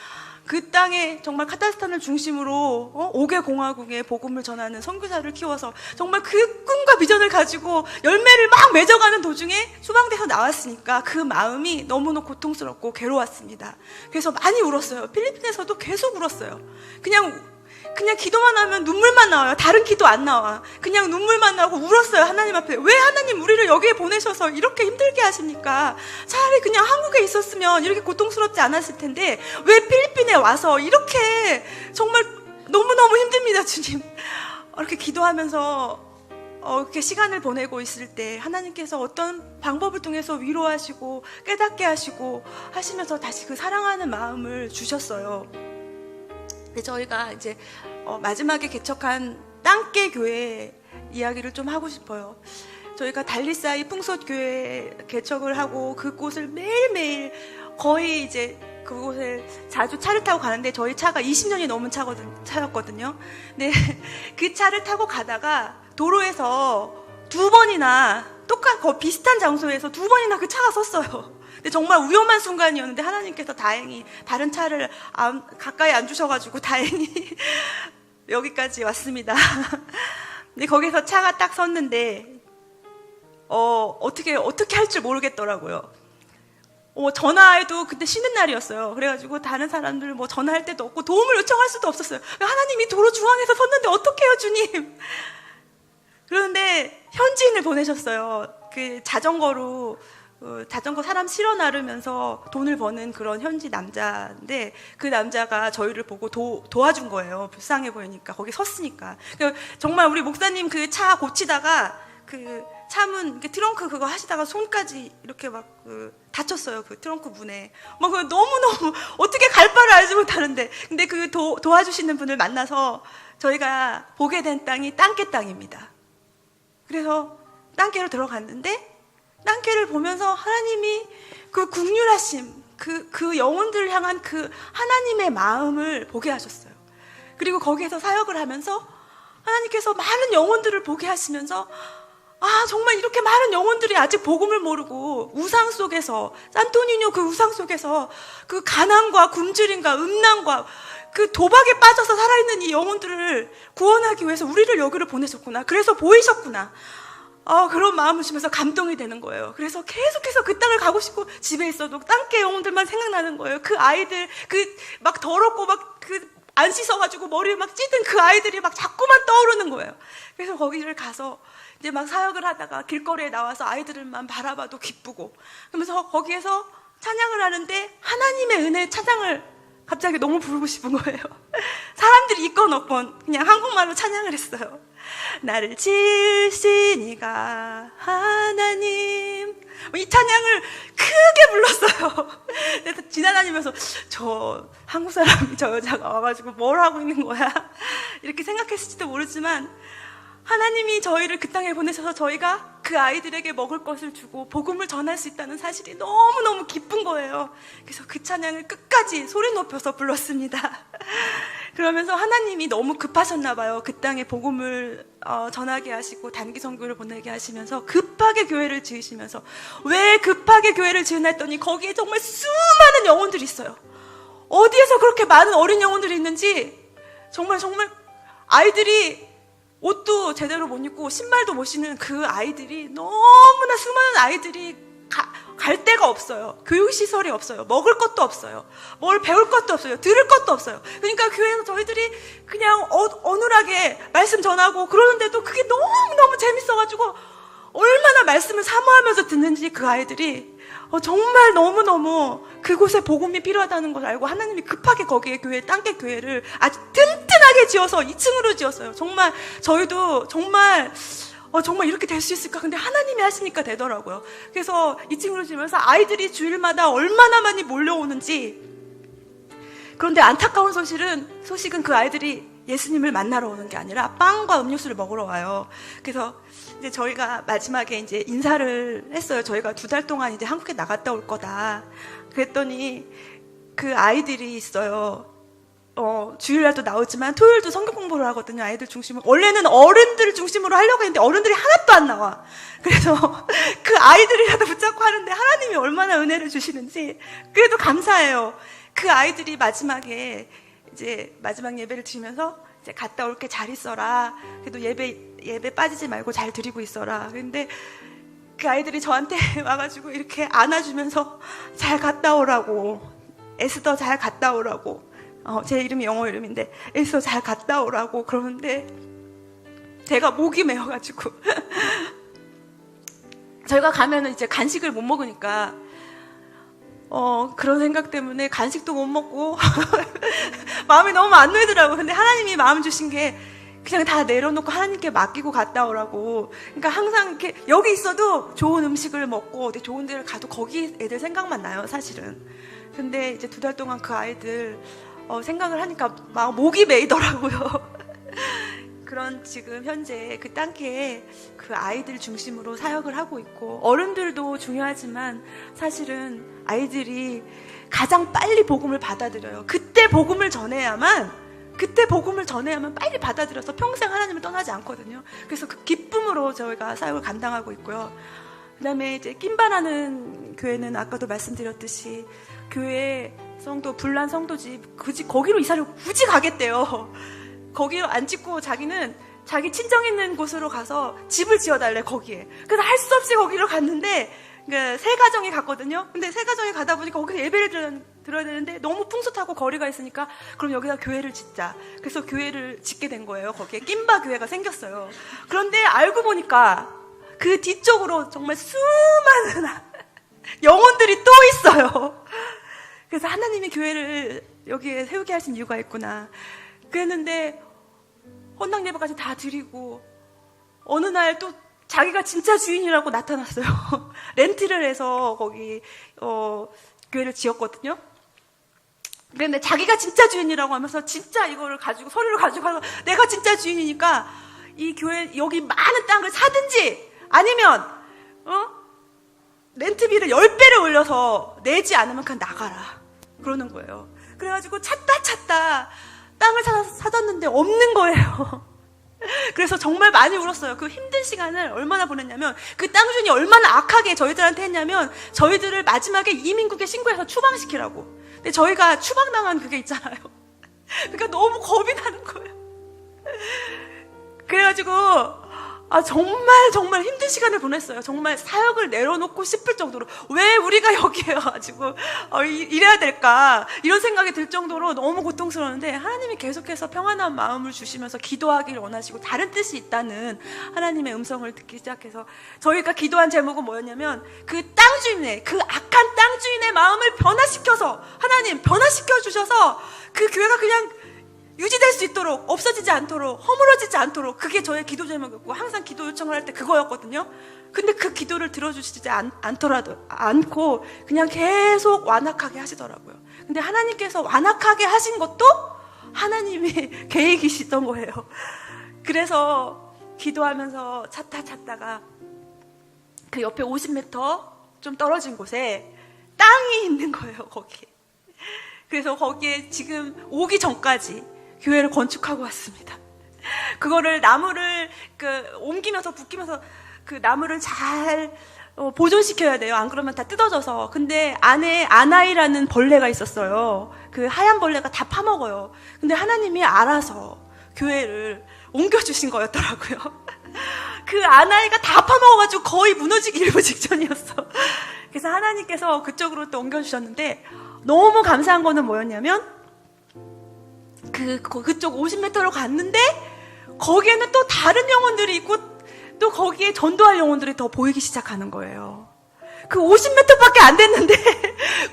[SPEAKER 4] 그 땅에 정말 카자흐스탄을 중심으로 5개 공화국에 복음을 전하는 선교사를 키워서 정말 그 꿈과 비전을 가지고 열매를 막 맺어가는 도중에 수방대에서 나왔으니까 그 마음이 너무너무 고통스럽고 괴로웠습니다. 그래서 많이 울었어요. 필리핀에서도 계속 울었어요. 그냥 기도만 하면 눈물만 나와요. 다른 기도 안 나와. 그냥 눈물만 나고 울었어요. 하나님 앞에. 왜 하나님 우리를 여기에 보내셔서 이렇게 힘들게 하십니까? 차라리 그냥 한국에 있었으면 이렇게 고통스럽지 않았을 텐데 왜 필리핀에 와서 이렇게 정말 너무너무 힘듭니다, 주님. 이렇게 기도하면서 이렇게 시간을 보내고 있을 때 하나님께서 어떤 방법을 통해서 위로하시고 깨닫게 하시고 하시면서 다시 그 사랑하는 마음을 주셨어요. 저희가 이제 마지막에 개척한 땅깨 교회 이야기를 좀 하고 싶어요. 저희가 달리사이 풍솥교회 개척을 하고 그곳을 매일매일 거의 이제 그곳에 자주 차를 타고 가는데 저희 차가 20년이 넘은 차였거든요. 근데 그 차를 타고 가다가 도로에서 두 번이나 비슷한 장소에서 두 번이나 그 차가 섰어요. 근데 정말 위험한 순간이었는데 하나님께서 다행히 다른 차를 가까이 안 주셔가지고 다행히 여기까지 왔습니다. 근데 거기서 차가 딱 섰는데 어떻게 할 줄 모르겠더라고요. 전화해도 그때 쉬는 날이었어요. 그래가지고 다른 사람들 뭐 전화할 때도 없고 도움을 요청할 수도 없었어요. 하나님이 도로 중앙에서 섰는데 어떡해요, 주님? 그런데 현지인을 보내셨어요. 그 자전거 사람 실어 나르면서 돈을 버는 그런 현지 남자인데 그 남자가 저희를 보고 도와준 거예요. 불쌍해 보이니까 거기 섰으니까. 정말 우리 목사님 그 차 고치다가 그 차문 트렁크 그거 하시다가 손까지 이렇게 막 다쳤어요. 그 트렁크 문에 막 너무너무 어떻게 갈 바를 알지 못하는데 근데 그 도와주시는 분을 만나서 저희가 보게 된 땅이 땅깨 땅입니다. 그래서 땅깨로 들어갔는데 땅깨를 보면서 하나님이 그 긍휼하심, 그 영혼들을 향한 그 하나님의 마음을 보게 하셨어요. 그리고 거기에서 사역을 하면서 하나님께서 많은 영혼들을 보게 하시면서 정말 이렇게 많은 영혼들이 아직 복음을 모르고 우상 속에서 산토니뇨 그 우상 속에서 그 가난과 굶주림과 음란과 그 도박에 빠져서 살아있는 이 영혼들을 구원하기 위해서 우리를 여기로 보내셨구나. 그래서 보이셨구나. 그런 마음을 주면서 감동이 되는 거예요. 그래서 계속해서 그 땅을 가고 싶고 집에 있어도 땅깨 영혼들만 생각나는 거예요. 그 아이들 막 더럽고 안 씻어가지고 머리에 막 찌든 그 아이들이 막 자꾸만 떠오르는 거예요. 그래서 거기를 가서 이제 막 사역을 하다가 길거리에 나와서 아이들만 바라봐도 기쁘고 그러면서 거기에서 찬양을 하는데 하나님의 은혜의 찬양을 갑자기 너무 부르고 싶은 거예요. 사람들이 있건 없건 그냥 한국말로 찬양을 했어요. 나를 지으시니가 하나님, 이 찬양을 크게 불렀어요. 그래서 지나다니면서 저 한국 사람이 저 여자가 와가지고 뭘 하고 있는 거야 이렇게 생각했을지도 모르지만 하나님이 저희를 그 땅에 보내셔서 저희가 그 아이들에게 먹을 것을 주고 복음을 전할 수 있다는 사실이 너무너무 기쁜 거예요. 그래서 그 찬양을 끝까지 소리 높여서 불렀습니다. 그러면서 하나님이 너무 급하셨나 봐요. 그 땅에 복음을 전하게 하시고 단기 선교를 보내게 하시면서 급하게 교회를 지으시면서 왜 급하게 교회를 지으나 했더니 거기에 정말 수많은 영혼들이 있어요. 어디에서 그렇게 많은 어린 영혼들이 있는지 정말 아이들이 옷도 제대로 못 입고 신발도 못 신는 그 아이들이 너무나 수많은 아이들이 갈 데가 없어요. 교육시설이 없어요. 먹을 것도 없어요. 뭘 배울 것도 없어요. 들을 것도 없어요. 그러니까 교회에서 저희들이 그냥 어눌하게 말씀 전하고 그러는데도 그게 너무너무 재밌어가지고 얼마나 말씀을 사모하면서 듣는지 그 아이들이 정말 너무너무 그곳에 복음이 필요하다는 걸 알고 하나님이 급하게 거기에 땅깨 교회를 아주 튼튼하게 지어서 2층으로 지었어요. 정말 저희도 정말 이렇게 될 수 있을까? 근데 하나님이 하시니까 되더라고요. 그래서 2층으로 지면서 아이들이 주일마다 얼마나 많이 몰려오는지. 그런데 안타까운 소식은 그 아이들이 예수님을 만나러 오는 게 아니라 빵과 음료수를 먹으러 와요. 그래서 이제 저희가 마지막에 이제 인사를 했어요. 저희가 2달 동안 이제 한국에 나갔다 올 거다. 그랬더니 그 아이들이 있어요. 주일날도 나오지만 토요일도 성경 공부를 하거든요. 아이들 중심으로. 원래는 어른들 중심으로 하려고 했는데 어른들이 하나도 안 나와. 그래서 그 아이들이라도 붙잡고 하는데 하나님이 얼마나 은혜를 주시는지 그래도 감사해요. 그 아이들이 마지막에 이제 마지막 예배를 드리면서 이제 갔다 올게 잘 있어라. 그래도 예배 빠지지 말고 잘 드리고 있어라. 근데 그 아이들이 저한테 와가지고 이렇게 안아주면서 잘 갔다 오라고. 에스더 잘 갔다 오라고. 제 이름이 영어 이름인데 에스더 잘 갔다 오라고 그러는데 제가 목이 메어가지고 저희가 가면은 이제 간식을 못 먹으니까 그런 생각 때문에 간식도 못 먹고 마음이 너무 안 놓이더라고요. 근데 하나님이 마음 주신 게 그냥 다 내려놓고 하나님께 맡기고 갔다 오라고. 그러니까 항상 이렇게 여기 있어도 좋은 음식을 먹고 어디 좋은 데를 가도 거기 애들 생각만 나요, 사실은. 근데 이제 2달 동안 그 아이들 생각을 하니까 목이 메이더라고요. 그런 지금 현재 그 땅에 그 아이들 중심으로 사역을 하고 있고 어른들도 중요하지만 사실은 아이들이 가장 빨리 복음을 받아들여요. 그때 복음을 전해야만 그때 복음을 전해야만 빨리 받아들여서 평생 하나님을 떠나지 않거든요. 그래서 그 기쁨으로 저희가 사역을 감당하고 있고요. 그 다음에 이제 낀바라는 교회는 아까도 말씀드렸듯이 교회 성도, 불난 성도집, 거기로 이사를 굳이 가겠대요. 거기로 안 짓고 자기는 자기 친정 있는 곳으로 가서 집을 지어달래, 거기에. 그래서 할 수 없이 거기로 갔는데, 세 가정이 갔거든요. 근데 세 가정이 가다 보니까 거기서 예배를 들어야 되는데 너무 풍속하고 거리가 있으니까 그럼 여기다 교회를 짓자. 그래서 교회를 짓게 된 거예요. 거기에 낀바 교회가 생겼어요. 그런데 알고 보니까 그 뒤쪽으로 정말 수많은 영혼들이 또 있어요. 그래서 하나님이 교회를 여기에 세우게 하신 이유가 있구나. 그랬는데 헌당 예배까지 다 드리고 어느 날 또 자기가 진짜 주인이라고 나타났어요. 렌트를 해서 거기 교회를 지었거든요. 그런데 자기가 진짜 주인이라고 하면서 진짜 이거를 가지고 서류를 가지고 가서 내가 진짜 주인이니까 이 교회 여기 많은 땅을 사든지 아니면 렌트비를 10배를 올려서 내지 않으면 그냥 나가라 그러는 거예요. 그래가지고 찾다 땅을 사줬는데 없는 거예요. 그래서 정말 많이 울었어요. 그 힘든 시간을 얼마나 보냈냐면 그 땅 주인이 얼마나 악하게 저희들한테 했냐면 저희들을 마지막에 이민국에 신고해서 추방시키라고. 근데 저희가 추방당한 그게 있잖아요. 그러니까 너무 겁이 나는 거예요. 그래가지고 정말 힘든 시간을 보냈어요. 정말 사역을 내려놓고 싶을 정도로 왜 우리가 여기에 와가지고 이래야 될까 이런 생각이 들 정도로 너무 고통스러웠는데 하나님이 계속해서 평안한 마음을 주시면서 기도하기를 원하시고 다른 뜻이 있다는 하나님의 음성을 듣기 시작해서 저희가 기도한 제목은 뭐였냐면 그 땅 주인의 그 악한 땅 주인의 마음을 변화시켜서 하나님 변화시켜 주셔서 그 교회가 그냥 유지될 수 있도록 없어지지 않도록 허물어지지 않도록 그게 저의 기도 제목이었고 항상 기도 요청을 할 때 그거였거든요. 근데 그 기도를 들어주시지 않고 그냥 계속 완악하게 하시더라고요. 근데 하나님께서 완악하게 하신 것도 하나님의 계획이시던 거예요. 그래서 기도하면서 찾다가 그 옆에 50m 좀 떨어진 곳에 땅이 있는 거예요. 거기에. 그래서 거기에 지금 오기 전까지 교회를 건축하고 왔습니다. 그거를 나무를 옮기면서 붓기면서 그 나무를 잘 보존시켜야 돼요. 안 그러면 다 뜯어져서. 근데 안에 아나이라는 벌레가 있었어요. 그 하얀 벌레가 다 파먹어요. 근데 하나님이 알아서 교회를 옮겨주신 거였더라고요. 그 아나이가 다 파먹어가지고 거의 무너지기 일보 직전이었어. 그래서 하나님께서 그쪽으로 또 옮겨주셨는데 너무 감사한 거는 뭐였냐면 그쪽 50m로 갔는데 거기에는 또 다른 영혼들이 있고 또 거기에 전도할 영혼들이 더 보이기 시작하는 거예요. 그 50m밖에 안 됐는데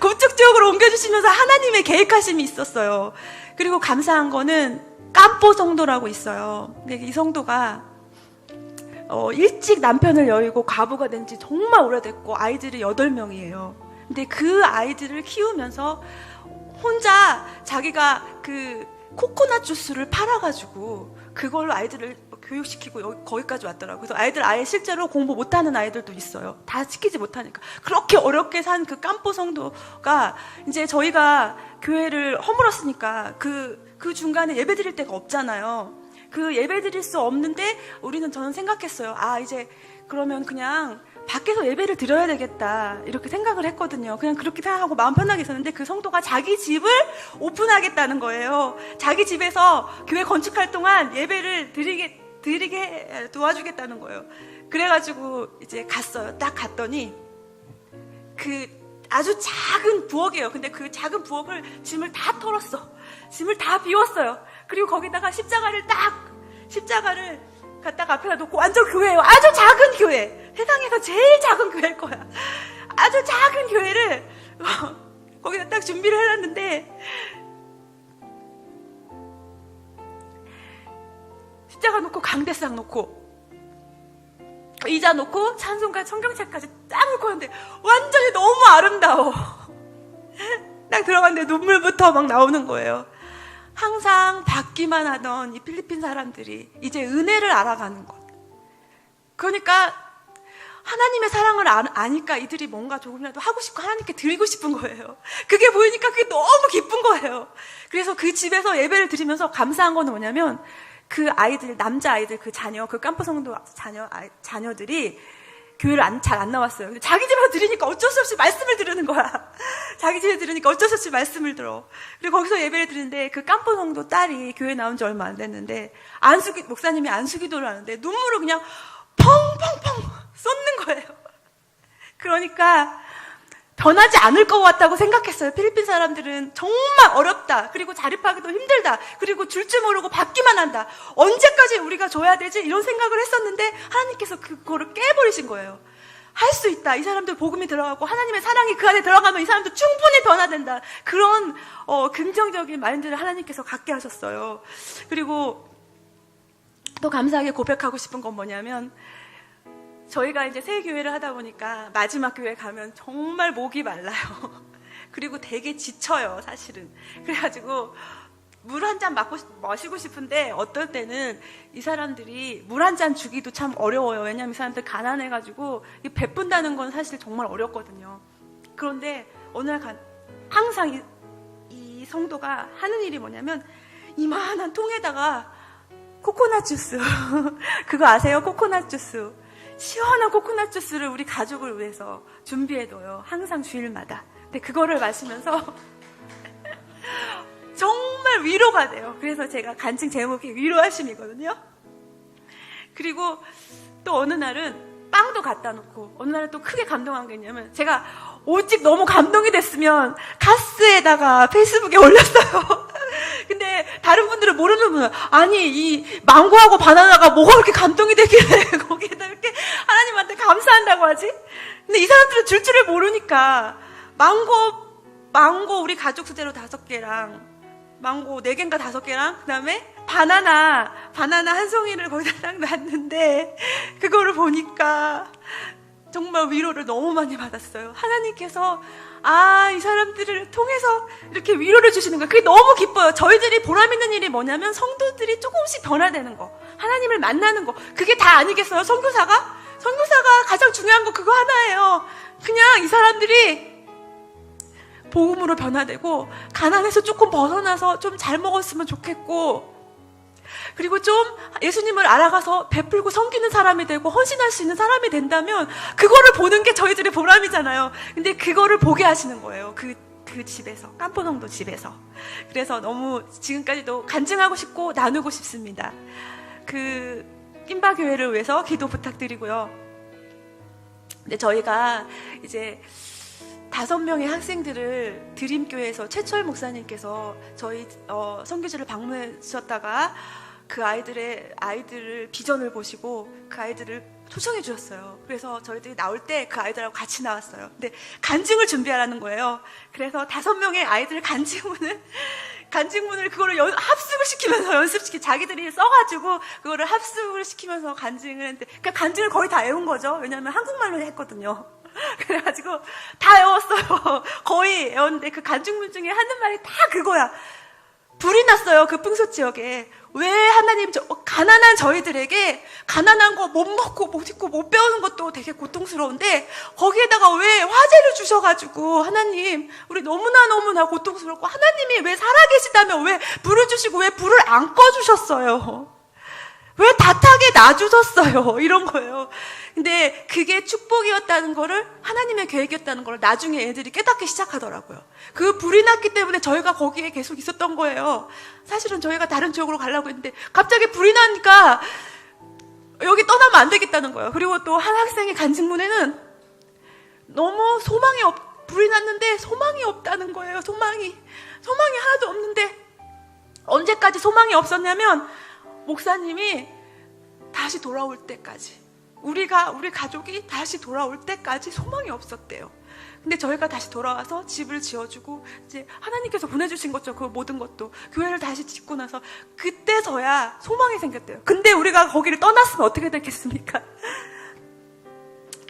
[SPEAKER 4] 그쪽 지역으로 옮겨주시면서 하나님의 계획하심이 있었어요. 그리고 감사한 거는 깜뽀 성도라고 있어요. 근데 이 성도가 일찍 남편을 여의고 과부가 된 지 정말 오래됐고 아이들이 8명이에요. 근데 그 아이들을 키우면서 혼자 자기가 그 코코넛 주스를 팔아가지고 그걸로 아이들을 교육시키고 거기까지 왔더라고요. 그래서 아이들 아예 실제로 공부 못하는 아이들도 있어요. 다 시키지 못하니까. 그렇게 어렵게 산 그 깜뽀 성도가 이제 저희가 교회를 허물었으니까 그 중간에 예배 드릴 데가 없잖아요. 그 예배 드릴 수 없는데 저는 생각했어요. 이제 그러면 그냥 밖에서 예배를 드려야 되겠다 이렇게 생각을 했거든요. 그냥 그렇게 생각하고 마음 편하게 있었는데 그 성도가 자기 집을 오픈하겠다는 거예요. 자기 집에서 교회 건축할 동안 예배를 드리게 도와주겠다는 거예요. 그래가지고 이제 갔어요. 딱 갔더니 그 아주 작은 부엌이에요. 근데 그 작은 부엌을 짐을 다 털었어. 짐을 다 비웠어요. 그리고 거기다가 십자가를 갖다가 앞에다 놓고 완전 교회예요. 아주 작은 교회. 세상에서 제일 작은 교회일 거야. 아주 작은 교회를 거기다 딱 준비를 해놨는데 십자가 놓고 강대상 놓고 의자 놓고 찬송가 성경책까지 딱 놓고 하는데 완전히 너무 아름다워. 딱 들어갔는데 눈물부터 막 나오는 거예요. 항상 받기만 하던 이 필리핀 사람들이 이제 은혜를 알아가는 것. 그러니까 하나님의 사랑을 아니까 이들이 뭔가 조금이라도 하고 싶고 하나님께 드리고 싶은 거예요. 그게 보이니까 그게 너무 기쁜 거예요. 그래서 그 집에서 예배를 드리면서 감사한 건 뭐냐면 그 아이들, 남자 아이들, 그 자녀, 그 깜포성도 자녀들이 교회를 잘 안 나왔어요. 근데 자기 집에서 들으니까 어쩔 수 없이 말씀을 들으는 거야. 자기 집에 들으니까 어쩔 수 없이 말씀을 들어. 그리고 거기서 예배를 드리는데 그 깜포성도 딸이 교회 나온 지 얼마 안 됐는데 목사님이 안수기도를 하는데 눈물을 그냥 펑펑펑 쏟는 거예요. 그러니까 변하지 않을 것 같다고 생각했어요. 필리핀 사람들은 정말 어렵다. 그리고 자립하기도 힘들다. 그리고 줄 줄 모르고 받기만 한다. 언제까지 우리가 줘야 되지? 이런 생각을 했었는데 하나님께서 그거를 깨버리신 거예요. 할 수 있다. 이 사람들 복음이 들어가고 하나님의 사랑이 그 안에 들어가면 이 사람들 충분히 변화된다. 그런 긍정적인 마인드를 하나님께서 갖게 하셨어요. 그리고 또 감사하게 고백하고 싶은 건 뭐냐면 저희가 이제 새 교회를 하다 보니까 마지막 교회 가면 정말 목이 말라요. 그리고 되게 지쳐요, 사실은. 그래가지고 물 한 잔 마시고 싶은데 어떨 때는 이 사람들이 물 한 잔 주기도 참 어려워요. 왜냐하면 이 사람들 가난해가지고 베푼다는 건 사실 정말 어렵거든요. 그런데 어느 날 항상 이 성도가 하는 일이 뭐냐면 이만한 통에다가 코코넛 주스 그거 아세요? 코코넛 주스. 시원한 코코넛 주스를 우리 가족을 위해서 준비해둬요. 항상 주일마다. 근데 그거를 마시면서 정말 위로가 돼요. 그래서 제가 간증 제목이 위로하심이거든요. 그리고 또 어느 날은 빵도 갖다 놓고 어느 날은 또 크게 감동한 게 있냐면 제가 오직 너무 감동이 됐으면 카스에다가 페이스북에 올렸어요. 근데 다른 분들은 모르는 분은 아니 이 망고하고 바나나가 뭐가 그렇게 감동이 되길래 거기에다 이렇게 하나님한테 감사한다고 하지? 근데 이 사람들은 줄 줄을 모르니까 망고 우리 가족 수대로 5개랑 망고 4개인가 5개랑 그다음에 바나나 한 송이를 거기다 딱 놨는데 그거를 보니까 정말 위로를 너무 많이 받았어요. 하나님께서 이 사람들을 통해서 이렇게 위로를 주시는 거예요. 그게 너무 기뻐요. 저희들이 보람 있는 일이 뭐냐면 성도들이 조금씩 변화되는 거, 하나님을 만나는 거. 그게 다 아니겠어요? 선교사가 가장 중요한 거 그거 하나예요. 그냥 이 사람들이 복음으로 변화되고 가난에서 조금 벗어나서 좀 잘 먹었으면 좋겠고 그리고 좀 예수님을 알아가서 베풀고 섬기는 사람이 되고 헌신할 수 있는 사람이 된다면 그거를 보는 게 저희들의 보람이잖아요. 근데 그거를 보게 하시는 거예요. 그 집에서, 깜포동도 집에서. 그래서 너무 지금까지도 간증하고 싶고 나누고 싶습니다. 그 낀바교회를 위해서 기도 부탁드리고요. 근데 저희가 이제 5명의 학생들을 드림교회에서 최철 목사님께서 저희 선교지를 방문해 주셨다가 그 아이들을 비전을 보시고 그 아이들을 초청해 주셨어요. 그래서 저희들이 나올 때 그 아이들하고 같이 나왔어요. 근데 간증을 준비하라는 거예요. 그래서 5명의 아이들 간증문을 그거를 합숙을 시키면서 자기들이 써가지고 그거를 합숙을 시키면서 간증을 했는데 그 간증을 거의 다 외운 거죠. 왜냐하면 한국말로 했거든요. 그래가지고 다 외웠어요. 거의 외웠는데 그 간증문 중에 하는 말이 다 그거야. 불이 났어요. 그 풍소 지역에. 왜 하나님 가난한 저희들에게 가난한 거 못 먹고 못 입고 못 배우는 것도 되게 고통스러운데 거기에다가 왜 화재를 주셔가지고 하나님 우리 너무나 고통스럽고 하나님이 왜 살아계시다면 왜 불을 주시고 왜 불을 안 꺼주셨어요? 왜 다타게 놔주셨어요? 이런 거예요. 근데 그게 축복이었다는 거를 하나님의 계획이었다는 걸 나중에 애들이 깨닫기 시작하더라고요. 그 불이 났기 때문에 저희가 거기에 계속 있었던 거예요. 사실은 저희가 다른 지역으로 가려고 했는데 갑자기 불이 나니까 여기 떠나면 안 되겠다는 거예요. 그리고 또 한 학생의 간증문에는 너무 불이 났는데 소망이 없다는 거예요. 소망이 하나도 없는데 언제까지 소망이 없었냐면 목사님이 다시 돌아올 때까지 우리 가족이 다시 돌아올 때까지 소망이 없었대요. 근데 저희가 다시 돌아와서 집을 지어주고 이제 하나님께서 보내주신 거죠. 그 모든 것도 교회를 다시 짓고 나서 그때서야 소망이 생겼대요. 근데 우리가 거기를 떠났으면 어떻게 됐겠습니까?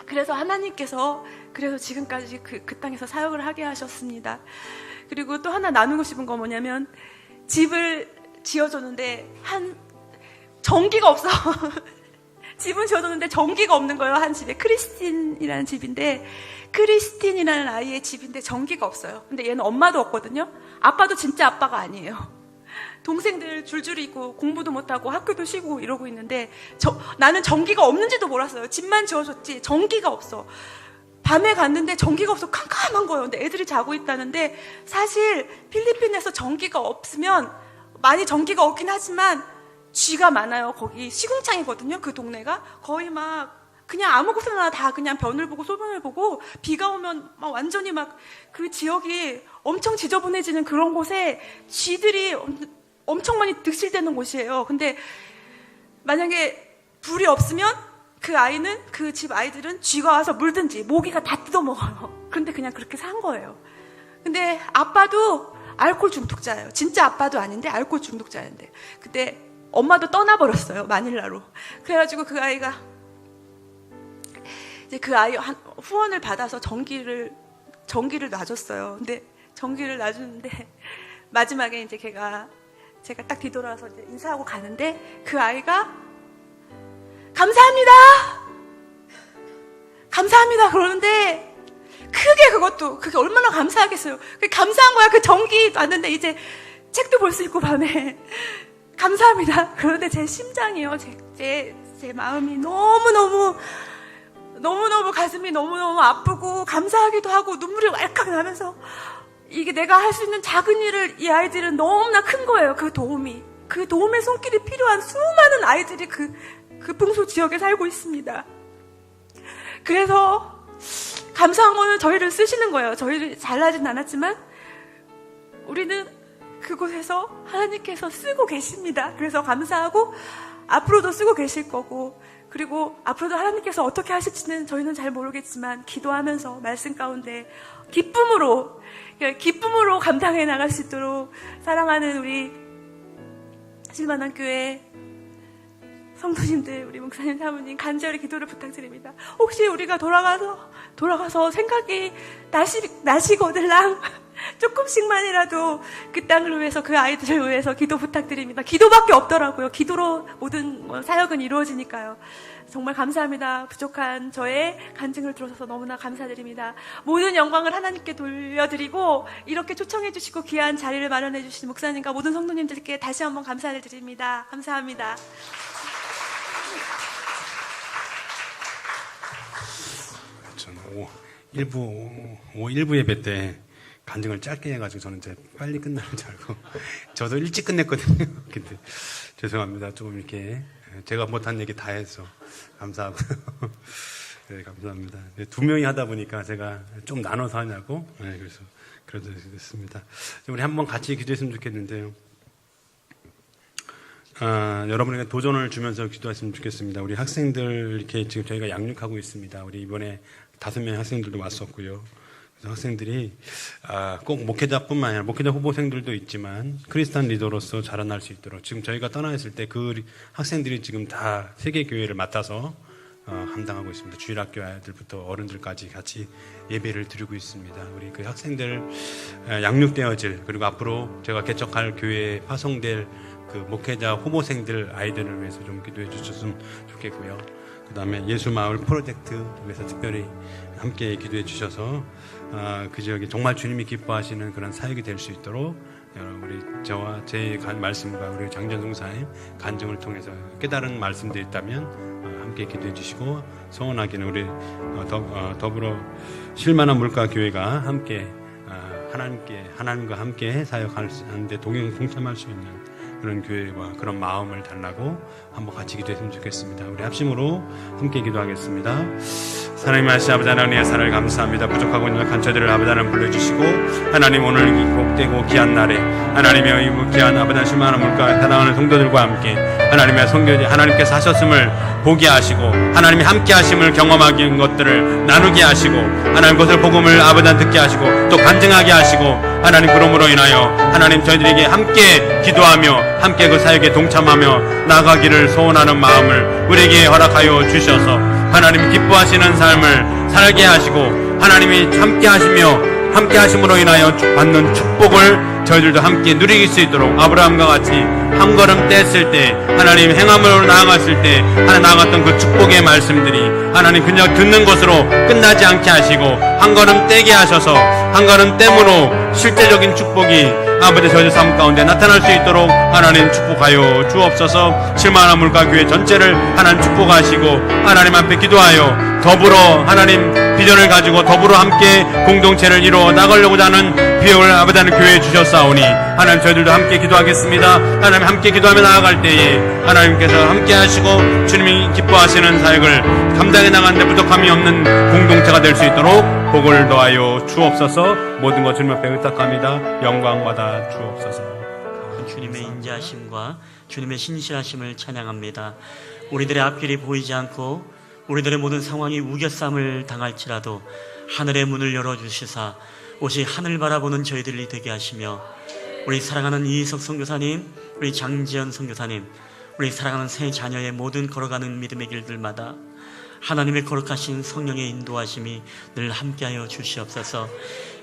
[SPEAKER 4] 그래서 하나님께서 지금까지 그 땅에서 사역을 하게 하셨습니다. 그리고 또 하나 나누고 싶은 건 뭐냐면 집을 지어줬는데 전기가 없어. 집은 지어줬는데 전기가 없는 거예요. 한 집에 크리스틴이라는 집인데, 크리스틴이라는 아이의 집인데 전기가 없어요. 근데 얘는 엄마도 없거든요. 아빠도 진짜 아빠가 아니에요. 동생들 줄줄이 있고 공부도 못하고 학교도 쉬고 이러고 있는데 나는 전기가 없는지도 몰랐어요. 집만 지어줬지 전기가 없어. 밤에 갔는데 전기가 없어. 캄캄한 거예요. 근데 애들이 자고 있다는데, 사실 필리핀에서 전기가 없으면, 많이 전기가 없긴 하지만 쥐가 많아요. 거기 시궁창이거든요. 그 동네가 거의 막 그냥 아무 곳에나 다 그냥 변을 보고 소변을 보고, 비가 오면 막 완전히 막 그 지역이 엄청 지저분해지는 그런 곳에 쥐들이 엄청 많이 득실되는 곳이에요. 근데 만약에 불이 없으면 그 아이는, 그 집 아이들은 쥐가 와서 물든지 모기가 다 뜯어먹어요. 그런데 그냥 그렇게 산 거예요. 근데 아빠도 알코올 중독자예요. 진짜 아빠도 아닌데 알코올 중독자였는데, 그때 엄마도 떠나버렸어요. 마닐라로. 그래가지고 그 아이가 이제 그 아이 후원을 받아서 전기를 놔줬어요. 근데 전기를 놔주는데 마지막에 이제 제가 딱 뒤돌아서 이제 인사하고 가는데, 그 아이가 감사합니다! 감사합니다! 그러는데, 그게 얼마나 감사하겠어요. 그게 감사한 거야. 그 전기 놨는데 이제 책도 볼 수 있고 밤에. 감사합니다. 그런데 제 심장이요. 제 마음이 너무너무 가슴이 너무너무 아프고, 감사하기도 하고 눈물이 왈칵 나면서, 이게 내가 할 수 있는 작은 일을 이 아이들은 너무나 큰 거예요. 그 도움의 손길이 필요한 수많은 아이들이 그 풍소 지역에 살고 있습니다. 그래서 감사한 거는 저희를 쓰시는 거예요. 저희를 잘나진 않았지만 우리는 그곳에서 하나님께서 쓰고 계십니다. 그래서 감사하고, 앞으로도 쓰고 계실 거고, 그리고 앞으로도 하나님께서 어떻게 하실지는 저희는 잘 모르겠지만, 기도하면서 말씀 가운데 기쁨으로 감당해 나갈 수 있도록 사랑하는 우리 실만한 교회 성도님들, 우리 목사님, 사모님 간절히 기도를 부탁드립니다. 혹시 우리가 돌아가서 생각이 나시거들랑 조금씩만이라도 그 땅을 위해서, 그 아이들을 위해서 기도 부탁드립니다. 기도밖에 없더라고요. 기도로 모든 사역은 이루어지니까요. 정말 감사합니다. 부족한 저의 간증을 들어줘서 너무나 감사드립니다. 모든 영광을 하나님께 돌려드리고, 이렇게 초청해 주시고 귀한 자리를 마련해 주신 목사님과 모든 성도님들께 다시 한번 감사를 드립니다. 감사합니다.
[SPEAKER 1] 저는 1부 예배 때 간증을 짧게 해가지고 저는 이제 빨리 끝나는 줄 알고, 저도 일찍 끝냈거든요. 근데 죄송합니다. 조금 이렇게 제가 못한 얘기 다 해서 감사하고요. 네, 감사합니다. 네, 2명이 하다 보니까 제가 좀 나눠서 하냐고, 네, 그래서 그래도 됐습니다. 우리 한번 같이 기도했으면 좋겠는데요. 여러분에게 도전을 주면서 기도했으면 좋겠습니다. 우리 학생들 이렇게 지금 저희가 양육하고 있습니다. 우리 이번에 5명의 학생들도 왔었고요. 그래서 학생들이 꼭 목회자뿐만 아니라 목회자 후보생들도 있지만 크리스찬 리더로서 자라날 수 있도록, 지금 저희가 떠나 있을 때 그 학생들이 지금 다 세계교회를 맡아서 감당하고 있습니다. 주일학교 아이들부터 어른들까지 같이 예배를 드리고 있습니다. 우리 그 학생들 양육되어질, 그리고 앞으로 제가 개척할 교회에 파송될 그 목회자 후보생들 아이들을 위해서 좀 기도해 주셨으면 좋겠고요. 그 다음에 예수마을 프로젝트 위해서 특별히 함께 기도해 주셔서 그 지역에 정말 주님이 기뻐하시는 그런 사역이 될 수 있도록, 우리 저와 제 말씀과 우리 장전동 사님 간증을 통해서 깨달은 말씀들이 있다면 함께 기도해 주시고, 소원하기는 우리 더불어 실만한 물가교회가 함께 하나님과 함께 사역하는데 동참할 수 있는 그런 교회와 그런 마음을 달라고 한번 같이 기도했으면 좋겠습니다. 우리 합심으로 함께 기도하겠습니다. 하나님 아버지, 하나님의 사랑을 감사합니다. 부족하고 연약한 저들을 아버지 하나님 불러주시고, 하나님 오늘 이 복되고 귀한 날에 하나님의 이 귀한 아버지 실만한 물가에 사랑하는 성도들과 함께 하나님의 성교지 하나님께서 하셨음을 보게 하시고, 하나님이 함께 하심을 경험하게 한 것들을 나누게 하시고, 하나님 것을 복음을 아버지 듣게 하시고 또 간증하게 하시고, 하나님 그러므로 인하여 하나님 저희들에게 함께 기도하며 함께 그 사역에 동참하며 나아가기를 소원하는 마음을 우리에게 허락하여 주셔서 하나님 기뻐하시는 삶을 살게 하시고, 하나님이 함께 하시며 함께 하심으로 인하여 받는 축복을
[SPEAKER 5] 저희들도 함께 누리길 수 있도록 아브라함과 같이 한 걸음 뗐을 때 하나님 행함으로 나아갔을 때 하나 나아갔던 그 축복의 말씀들이 하나님 그냥 듣는 것으로 끝나지 않게 하시고 한 걸음 떼게 하셔서 한 걸음 땜으로 실제적인 축복이 아버지 저희 삶 가운데 나타날 수 있도록 하나님 축복하여 주옵소서. 실만한 물가교회 전체를 하나님 축복하시고 하나님 앞에 기도하여 더불어 하나님 비전을 가지고 더불어 함께 공동체를 이루어 나가려고자 하는 비용을 아버지 하나님 교회에 주셨사오니 하나님 저희들도 함께 기도하겠습니다. 하나님 함께 기도하며 나아갈 때에 하나님께서 함께 하시고 주님이 기뻐하시는 사역을 감당해 나가는데 부족함이 없는 공동체가 될 수 있도록 복을 더하여 주옵소서. 모든 것 주님 앞에 의탁합니다. 영광 받아 주옵소서.
[SPEAKER 6] 주님의 인자하심과 주님의 신실하심을 찬양합니다. 우리들의 앞길이 보이지 않고 우리들의 모든 상황이 우겨쌈을 당할지라도 하늘의 문을 열어주시사 오직 하늘 바라보는 저희들이 되게 하시며 우리 사랑하는 이희석 선교사님, 우리 장지연 선교사님, 우리 사랑하는 세 자녀의 모든 걸어가는 믿음의 길들마다 하나님의 거룩하신 성령의 인도하심이 늘 함께하여 주시옵소서.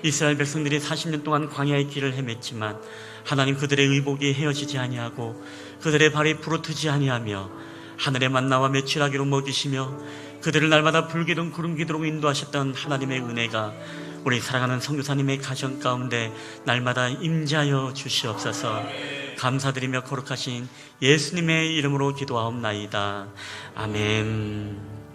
[SPEAKER 6] 이스라엘 백성들이 40년 동안 광야의 길을 헤맸지만 하나님 그들의 의복이 헤어지지 아니하고 그들의 발이 부러뜨지 아니하며 하늘의 만나와 메추라기로 먹이시며 그들을 날마다 불기둥 구름기둥으로 인도하셨던 하나님의 은혜가 우리 사랑하는 선교사님의 가정 가운데 날마다 임재하여 주시옵소서. 감사드리며 거룩하신 예수님의 이름으로 기도하옵나이다. 아멘.